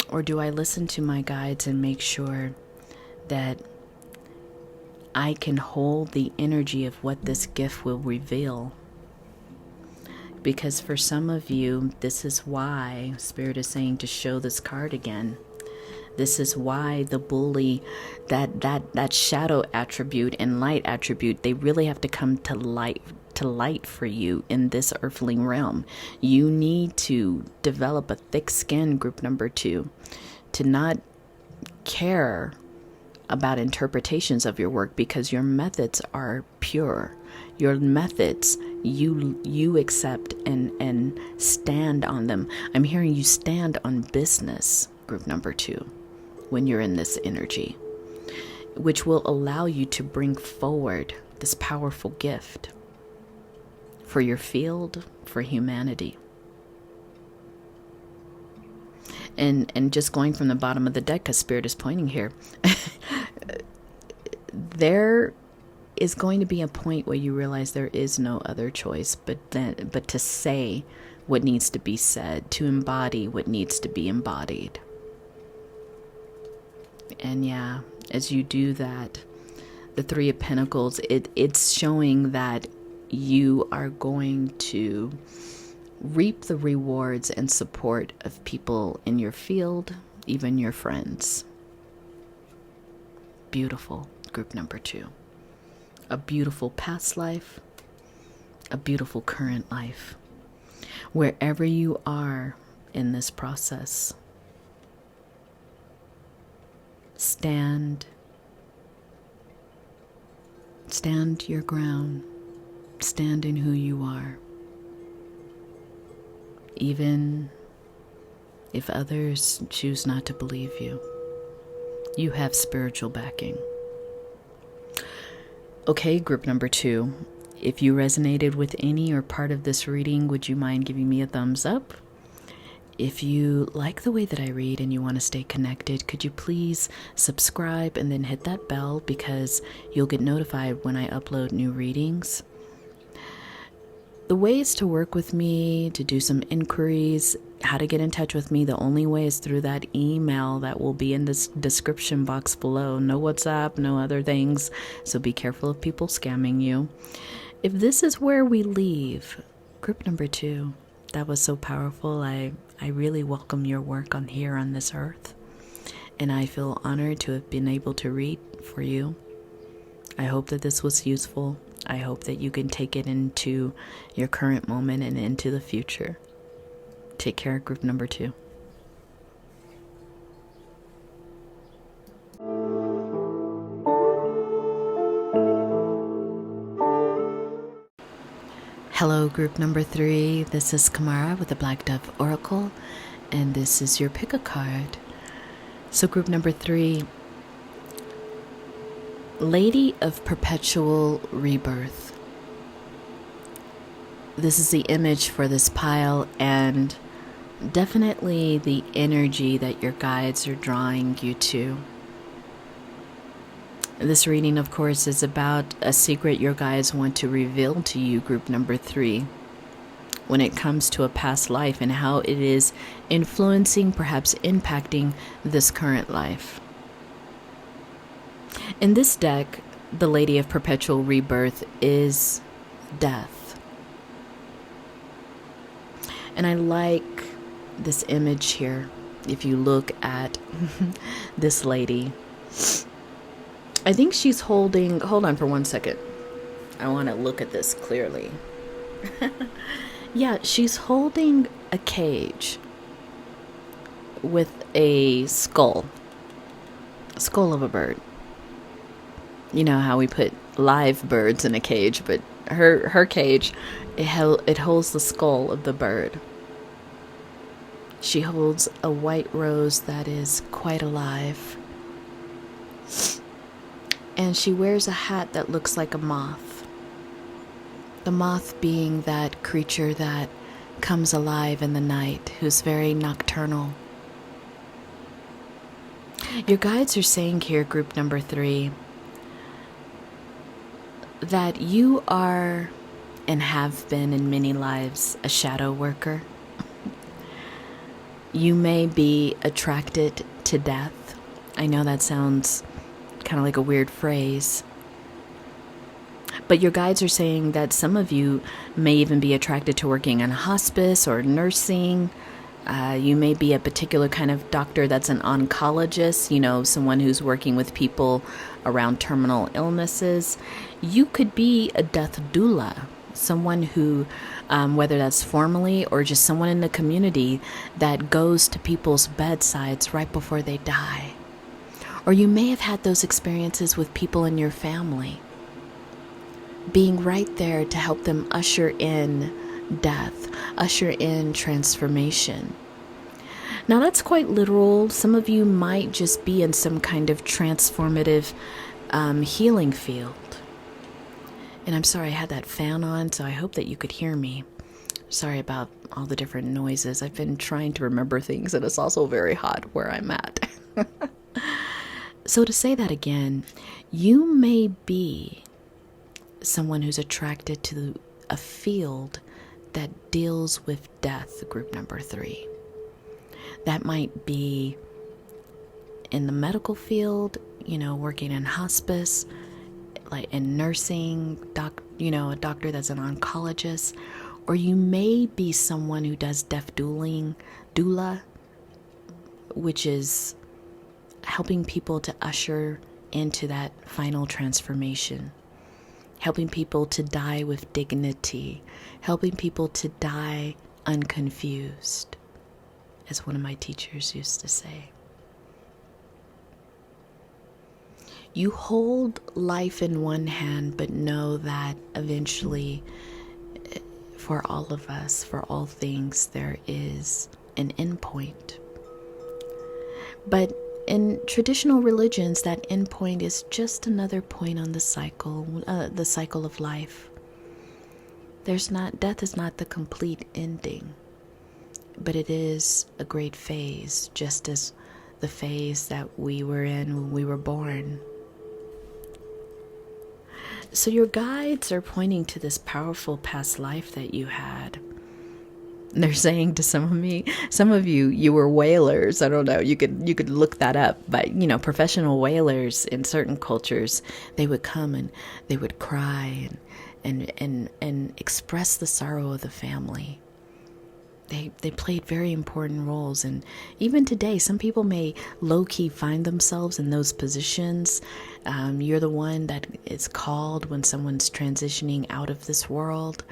Or do I listen to my guides and make sure that I can hold the energy of what this gift will reveal? Because for some of you, this is why Spirit is saying to show this card again. This is why the bully, that shadow attribute and light attribute, they really have to come to light for you in this earthling realm. You need to develop a thick skin, group number 2, to not care about interpretations of your work, because your methods are pure. Your methods, you accept and stand on them. I'm hearing you stand on business, group number 2, when you're in this energy, which will allow you to bring forward this powerful gift for your field, for humanity. And just going from the bottom of the deck, because Spirit is pointing here, there is going to be a point where you realize there is no other choice but to say what needs to be said, to embody what needs to be embodied. And yeah, as you do that, the 3 of Pentacles, it's showing that you are going to reap the rewards and support of people in your field, even your friends. Beautiful, group number 2. A beautiful past life, a beautiful current life. Wherever you are in this process, stand your ground. Stand in who you are. Even if others choose not to believe you, you have spiritual backing. Okay, group number 2, if you resonated with any or part of this reading, would you mind giving me a thumbs up? If you like the way that I read and you want to stay connected, could you please subscribe and then hit that bell, because you'll get notified when I upload new readings. The ways to work with me, to do some inquiries, how to get in touch with me, the only way is through that email that will be in this description box below. No WhatsApp, no other things, so be careful of people scamming you. If this is where we leave, group number 2, that was so powerful. I really welcome your work on here on this earth, and I feel honored to have been able to read for you. I hope that this was useful. I hope that you can take it into your current moment and into the future. Take care, group number 2. Hello, group number 3. This is Kamara with the Black Dove Oracle, and this is your pick a card. So group number 3, Lady of Perpetual Rebirth. This is the image for this pile, and definitely the energy that your guides are drawing you to. This reading, of course, is about a secret your guides want to reveal to you, group number 3, when it comes to a past life and how it is influencing, perhaps impacting, this current life. In this deck, the Lady of Perpetual Rebirth is death. And I like this image here. If you look at this lady, I think she's holding, hold on for 1 second. I want to look at this clearly. Yeah, she's holding a cage with a skull of a bird. You know how we put live birds in a cage, but her cage, it holds the skull of the bird. She holds a white rose that is quite alive. And she wears a hat that looks like a moth. The moth being that creature that comes alive in the night, who's very nocturnal. Your guides are saying here, group number 3, that you are and have been in many lives a shadow worker. You may be attracted to death. I know that sounds kind of like a weird phrase. But your guides are saying that some of you may even be attracted to working in hospice or nursing. You may be a particular kind of doctor that's an oncologist, you know, someone who's working with people around terminal illnesses. You could be a death doula, someone who, whether that's formally or just someone in the community that goes to people's bedsides right before they die. Or you may have had those experiences with people in your family, being right there to help them usher in death, usher in transformation. Now that's quite literal. Some of you might just be in some kind of transformative healing field. And I'm sorry I had that fan on, so I hope that you could hear me. Sorry about all the different noises. I've been trying to remember things, and it's also very hot where I'm at. So to say that again, you may be someone who's attracted to a field that deals with death, group number 3. That might be in the medical field, you know, working in hospice, like in nursing, a doctor that's an oncologist, or you may be someone who does death doula, which is helping people to usher into that final transformation, helping people to die with dignity, helping people to die unconfused, as one of my teachers used to say. You hold life in one hand, but know that eventually, for all of us, for all things, there is an end point. But in traditional religions, that end point is just another point on the cycle of life. Death is not the complete ending, but it is a great phase, just as the phase that we were in when we were born. So your guides are pointing to this powerful past life that you had. They're saying to some of you, you were whalers. I don't know. You could look that up. But, you know, professional whalers in certain cultures, they would come and they would cry and express the sorrow of the family. They played very important roles. And even today, some people may low-key find themselves in those positions. You're the one that is called when someone's transitioning out of this world.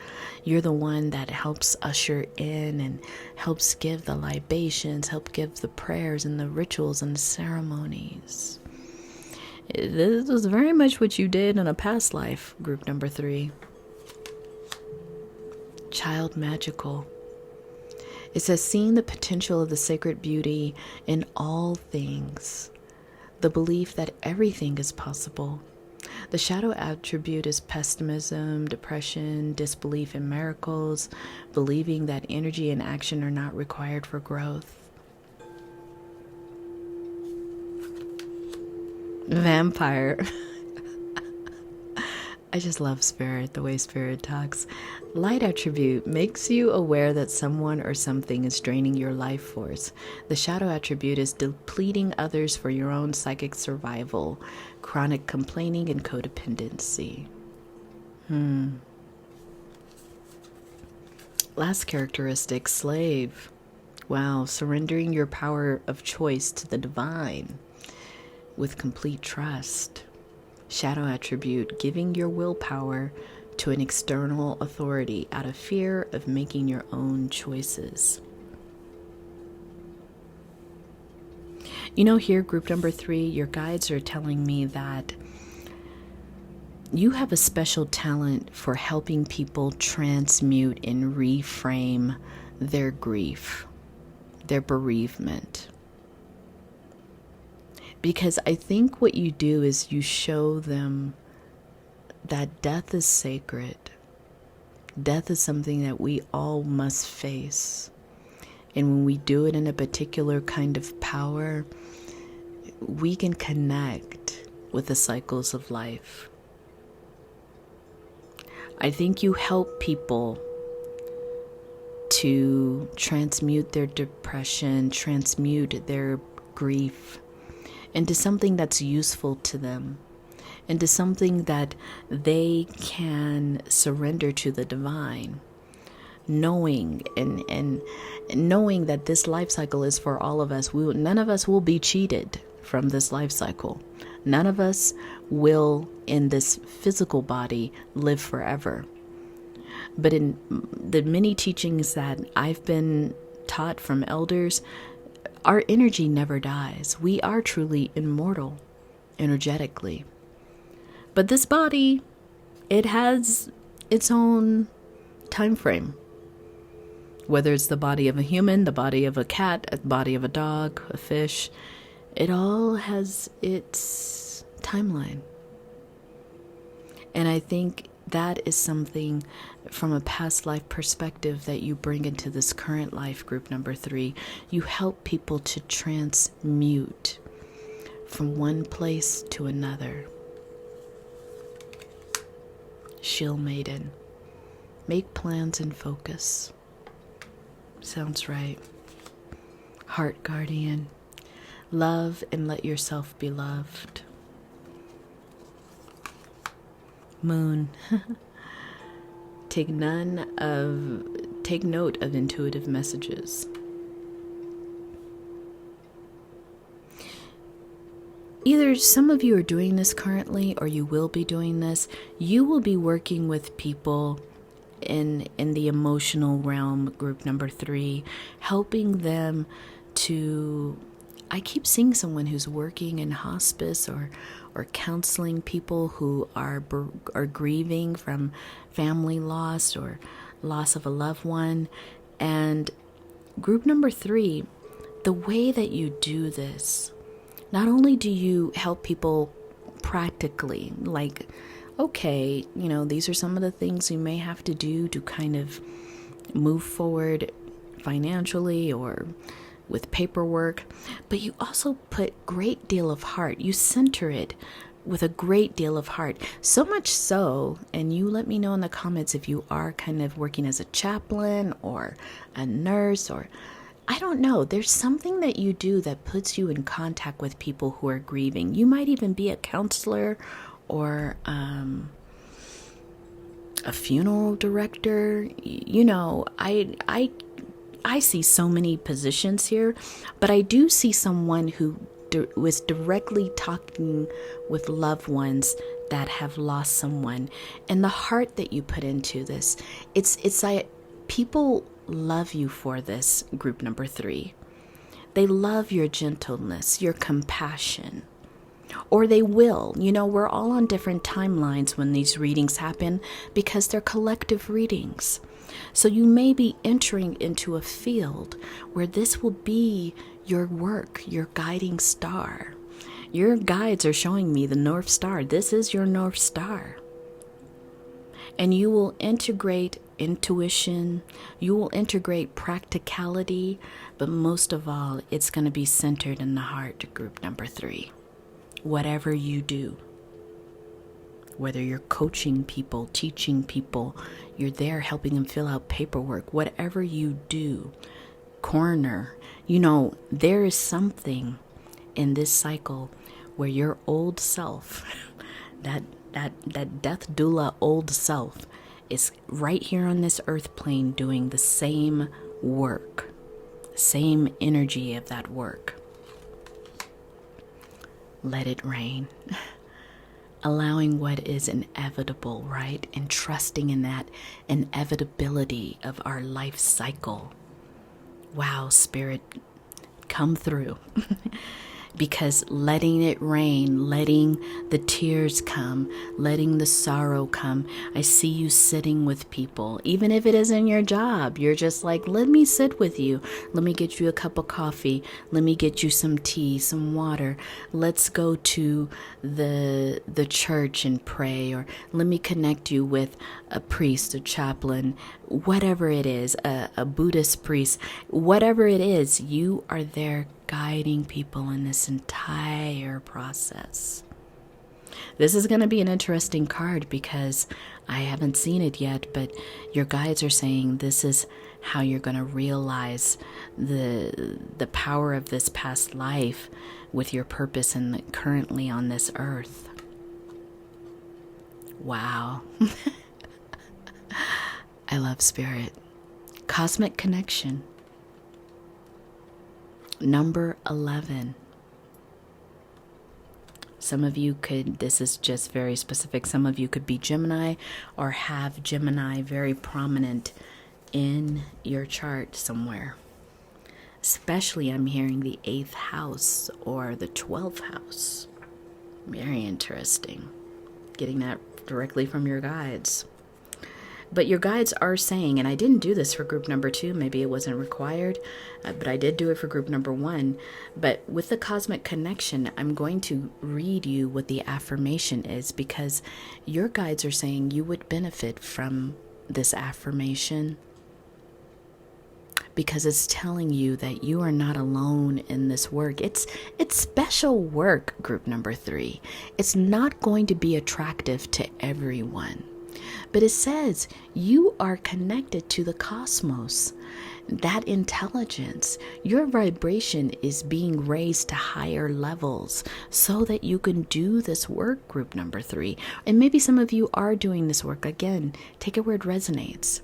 You're the one that helps usher in and helps give the libations, help give the prayers and the rituals and the ceremonies. This was very much what you did in a past life, group number 3. Child magical. It says, seeing the potential of the sacred beauty in all things, the belief that everything is possible. The shadow attribute is pessimism, depression, disbelief in miracles, believing that energy and action are not required for growth. Vampire. I just love spirit, the way spirit talks. Light attribute makes you aware that someone or something is draining your life force. The shadow attribute is depleting others for your own psychic survival, chronic complaining, and codependency. Last characteristic, slave. Wow, surrendering your power of choice to the divine with complete trust. Shadow attribute, giving your willpower to an external authority out of fear of making your own choices. You know, here, group number 3, your guides are telling me that you have a special talent for helping people transmute and reframe their grief, their bereavement. Because I think what you do is you show them that death is sacred. Death is something that we all must face. And when we do it in a particular kind of power, we can connect with the cycles of life. I think you help people to transmute their depression, transmute their grief into something that's useful to them, into something that they can surrender to the divine, knowing and knowing that this life cycle is for all of us. None of us will be cheated from this life cycle. None of us will, in this physical body, live forever. But in the many teachings that I've been taught from elders, our energy never dies. We are truly immortal energetically. But this body, it has its own time frame. Whether it's the body of a human, the body of a cat, the body of a dog, a fish, it all has its timeline. And I think that is something from a past life perspective that you bring into this current life, group number 3. You help people to transmute from one place to another. Shield Maiden. Make plans and focus. Sounds right. Heart Guardian. Love and let yourself be loved. Moon. Take note of intuitive messages. Either some of you are doing this currently or you will be doing this. You will be working with people in the emotional realm, group number 3, helping them to, I keep seeing someone who's working in hospice or counseling people who are grieving from family loss or loss of a loved one. And group number 3, the way that you do this, not only do you help people practically, like, okay, you know, these are some of the things you may have to do to kind of move forward financially or with paperwork, but you also put great deal of heart. You center it with a great deal of heart. So much so, and you let me know in the comments if you are kind of working as a chaplain or a nurse or I don't know. There's something that you do that puts you in contact with people who are grieving. You might even be a counselor or a funeral director. You know, I see so many positions here, but I do see someone who was directly talking with loved ones that have lost someone, and the heart that you put into this, it's like people love you for this, group number 3. They love your gentleness, your compassion, or they will. You know, we're all on different timelines when these readings happen because they're collective readings. So you may be entering into a field where this will be your work, your guiding star. Your guides are showing me the North Star. This is your North Star. And you will integrate intuition, you will integrate practicality, but most of all, it's going to be centered in the heart, group number 3. Whatever you do, whether you're coaching people, teaching people, you're there helping them fill out paperwork, whatever you do, coroner, there is something in this cycle where your old self, that death doula old self, is right here on this earth plane doing the same work, same energy of that work. Let it rain. Allowing what is inevitable, right? And trusting in that inevitability of our life cycle. Wow, Spirit, come through. Because letting it rain, letting the tears come, letting the sorrow come. I see you sitting with people, even if it isn't your job. You're just like, let me sit with you. Let me get you a cup of coffee. Let me get you some tea, some water. Let's go to the church and pray, or let me connect you with a priest, a chaplain, whatever it is, a Buddhist priest, whatever it is, you are there guiding people in this entire process. This is going to be an interesting card because I haven't seen it yet, but your guides are saying this is how you're going to realize the power of this past life with your purpose and currently on this earth. Wow. I love Spirit. Cosmic connection. Number 11. Some of you could, this is just very specific, some of you could be Gemini or have Gemini very prominent in your chart somewhere. Especially I'm hearing the 8th house or the 12th house. Very interesting. Getting that directly from your guides. But your guides are saying, and I didn't do this for group number 2, maybe it wasn't required, but I did do it for group number 1. But with the cosmic connection, I'm going to read you what the affirmation is, because your guides are saying you would benefit from this affirmation, because it's telling you that you are not alone in this work. It's special work, group number 3. It's not going to be attractive to everyone. But it says you are connected to the cosmos, that intelligence. Your vibration is being raised to higher levels so that you can do this work, group number 3. And maybe some of you are doing this work. Again, take it where it resonates.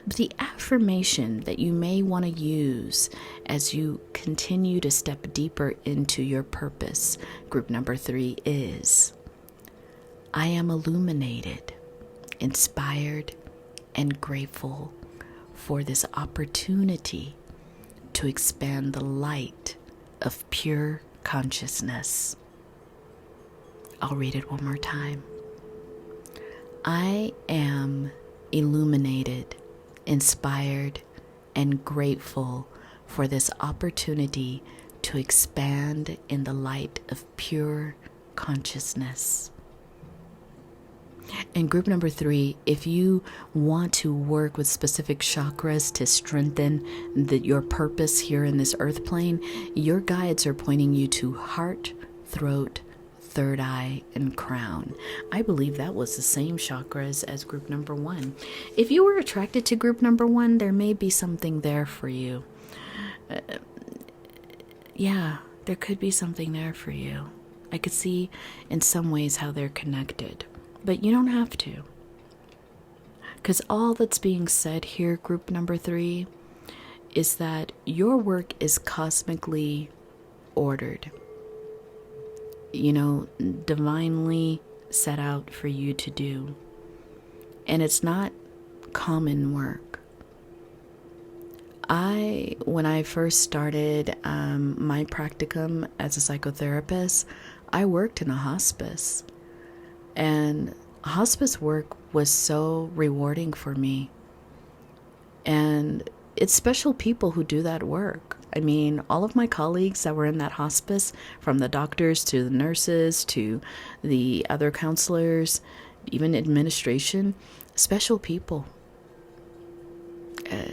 But the affirmation that you may want to use as you continue to step deeper into your purpose, group number 3, is, I am illuminated, inspired, and grateful for this opportunity to expand the light of pure consciousness. I'll read it one more time. I am illuminated, inspired, and grateful for this opportunity to expand in the light of pure consciousness. And group number 3, if you want to work with specific chakras to strengthen your purpose here in this earth plane, your guides are pointing you to heart, throat, third eye, and crown. I believe that was the same chakras as group number 1. If you were attracted to group number 1, there may be something there for you. There could be something there for you. I could see in some ways how they're connected. But you don't have to. Because all that's being said here, group number 3, is that your work is cosmically ordered. Divinely set out for you to do. And it's not common work. When I first started my practicum as a psychotherapist, I worked in a hospice. And hospice work was so rewarding for me. And it's special people who do that work. I mean, all of my colleagues that were in that hospice, from the doctors to the nurses to the other counselors, even administration, special people,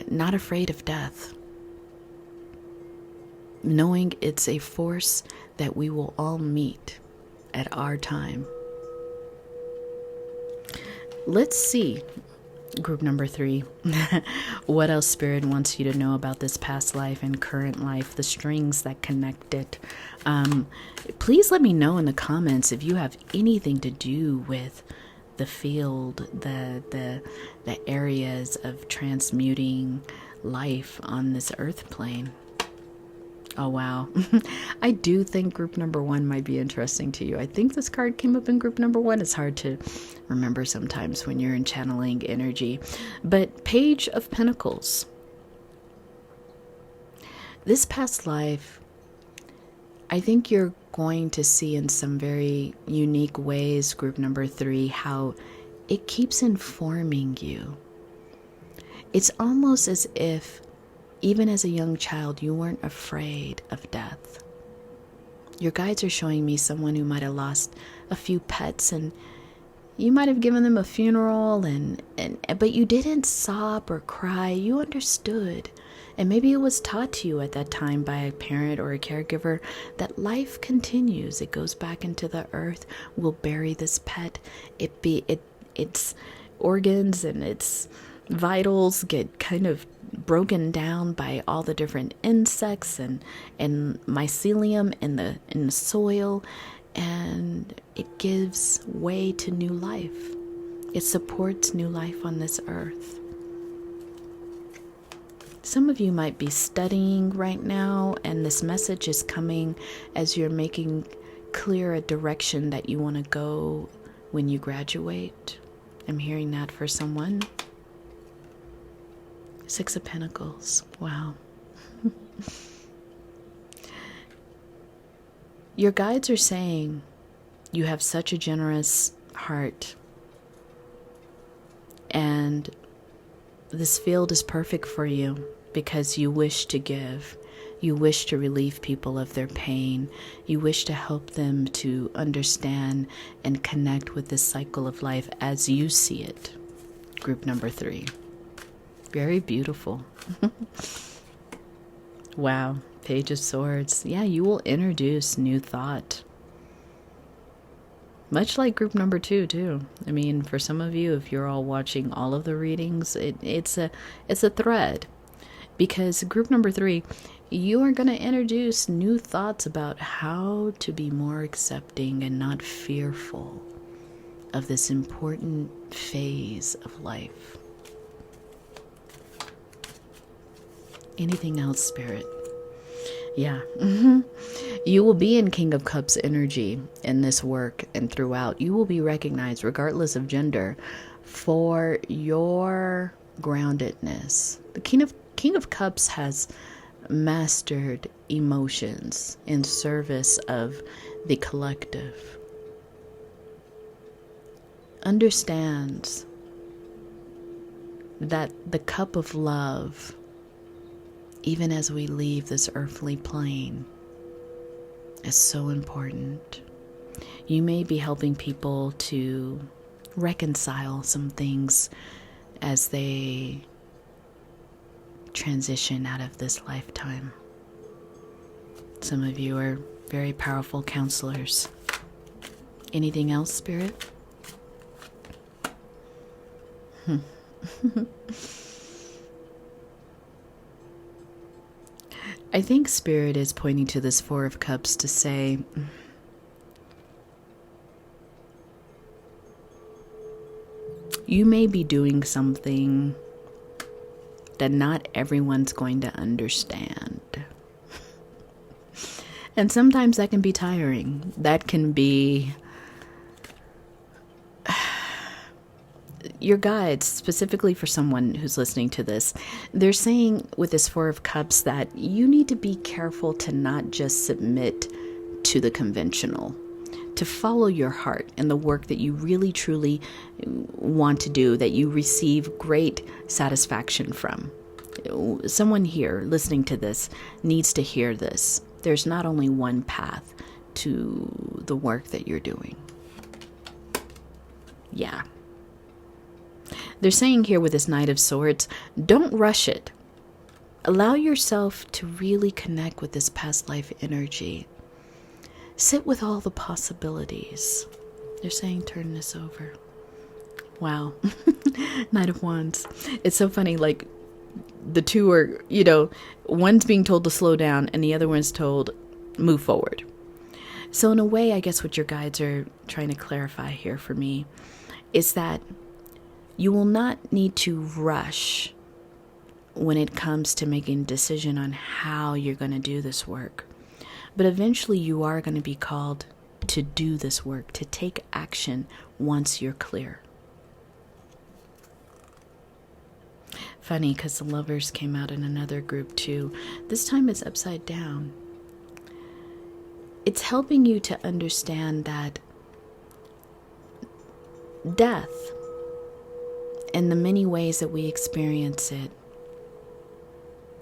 not afraid of death, knowing it's a force that we will all meet at our time. Let's see, group number 3, what else Spirit wants you to know about this past life and current life, the strings that connect it. Please let me know in the comments if you have anything to do with the field, the areas of transmuting life on this earth plane. Oh, wow. I do think group number 1 might be interesting to you. I think this card came up in group number 1. It's hard to remember sometimes when you're in channeling energy. But Page of Pentacles. This past life, I think you're going to see in some very unique ways, group number 3, how it keeps informing you. It's almost as if even as a young child, you weren't afraid of death. Your guides are showing me someone who might have lost a few pets, and you might have given them a funeral, but you didn't sob or cry. You understood. And maybe it was taught to you at that time by a parent or a caregiver that life continues. It goes back into the earth. We'll bury this pet. Its organs and its vitals get kind of broken down by all the different insects and mycelium in the soil, and it gives way to new life. It supports new life on this earth. Some of you might be studying right now, and this message is coming as you're making clear a direction that you want to go when you graduate. I'm hearing that for someone. 6 of Pentacles. Wow. Your guides are saying you have such a generous heart, and this field is perfect for you because you wish to give. You wish to relieve people of their pain. You wish to help them to understand and connect with this cycle of life as you see it. Group number 3. Very beautiful. Wow. Page of Swords. Yeah, you will introduce new thought. Much like group number 2 too. I mean, for some of you, if you're all watching all of the readings, it's a thread. Because group number 3, you are going to introduce new thoughts about how to be more accepting and not fearful of this important phase of life. Anything else, Spirit? Yeah. You will be in King of Cups energy in this work and throughout. You will be recognized, regardless of gender, for your groundedness. The King of Cups has mastered emotions in service of the collective. Understands that the cup of love, even as we leave this earthly plane, is so important. You may be helping people to reconcile some things as they transition out of this lifetime. Some of you are very powerful counselors. Anything else, Spirit? I think Spirit is pointing to this 4 of Cups to say, you may be doing something that not everyone's going to understand. And sometimes that can be tiring. That can be your guides, specifically for someone who's listening to this. They're saying with this 4 of Cups that you need to be careful to not just submit to the conventional, to follow your heart and the work that you really truly want to do, that you receive great satisfaction from. someone here listening to this needs to hear this. There's not only one path to the work that you're doing. Yeah. They're saying here with this Knight of Swords, don't rush it. Allow yourself to really connect with this past life energy. Sit with all the possibilities. They're saying turn this over. Wow. Knight of Wands. It's so funny, like the two are, one's being told to slow down and the other one's told move forward. So in a way, I guess what your guides are trying to clarify here for me is that you will not need to rush when it comes to making a decision on how you're going to do this work. But eventually you are going to be called to do this work, to take action once you're clear. Funny, because the Lovers came out in another group too. This time it's upside down. It's helping you to understand that death, in the many ways that we experience it,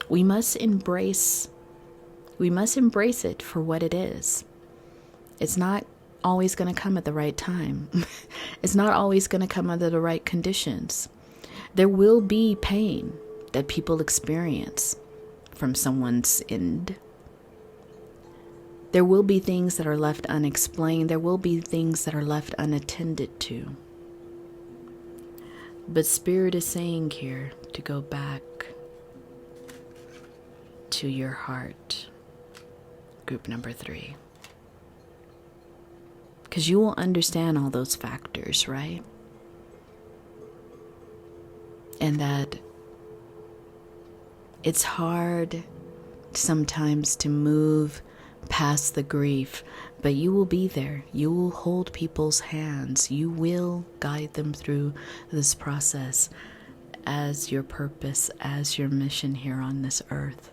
we must embrace it for what it is. It's not always going to come at the right time. It's not always going to come under the right conditions. There will be pain that people experience from someone's end. There will be things that are left unexplained. There will be things that are left unattended to. But Spirit is saying here to go back to your heart. Group number 3. Because you will understand all those factors, right? And that it's hard sometimes to move past the grief, but you will be there. You will hold people's hands. You will guide them through this process as your purpose, as your mission here on this earth.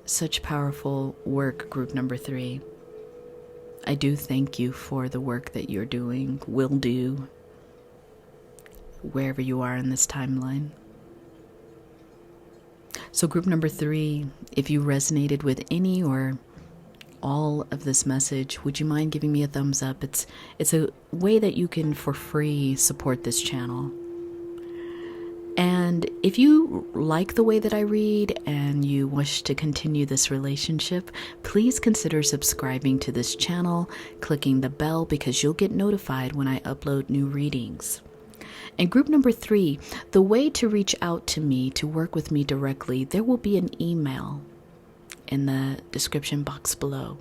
Such powerful work, group number 3. I do thank you for the work that you're doing, will do, wherever you are in this timeline. So group number 3, if you resonated with any or all of this message, would you mind giving me a thumbs up? It's a way that you can, for free, support this channel. And if you like the way that I read and you wish to continue this relationship, please consider subscribing to this channel, clicking the bell, because you'll get notified when I upload new readings. And group number 3, the way to reach out to me, to work with me directly, there will be an email in the description box below.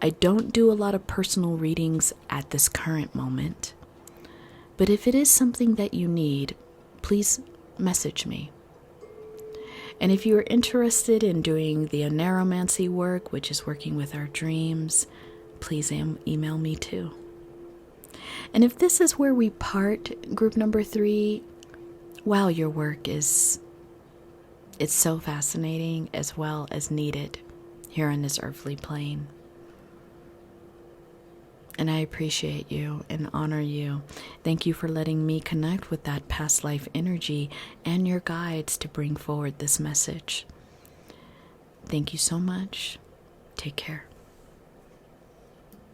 I don't do a lot of personal readings at this current moment, but if it is something that you need, please message me. And if you're interested in doing the neuromancy work, which is working with our dreams, please email me too. And if this is where we part, group number 3, wow, your work it's so fascinating as well as needed here on this earthly plane. And I appreciate you and honor you. Thank you for letting me connect with that past life energy and your guides to bring forward this message. Thank you so much. Take care.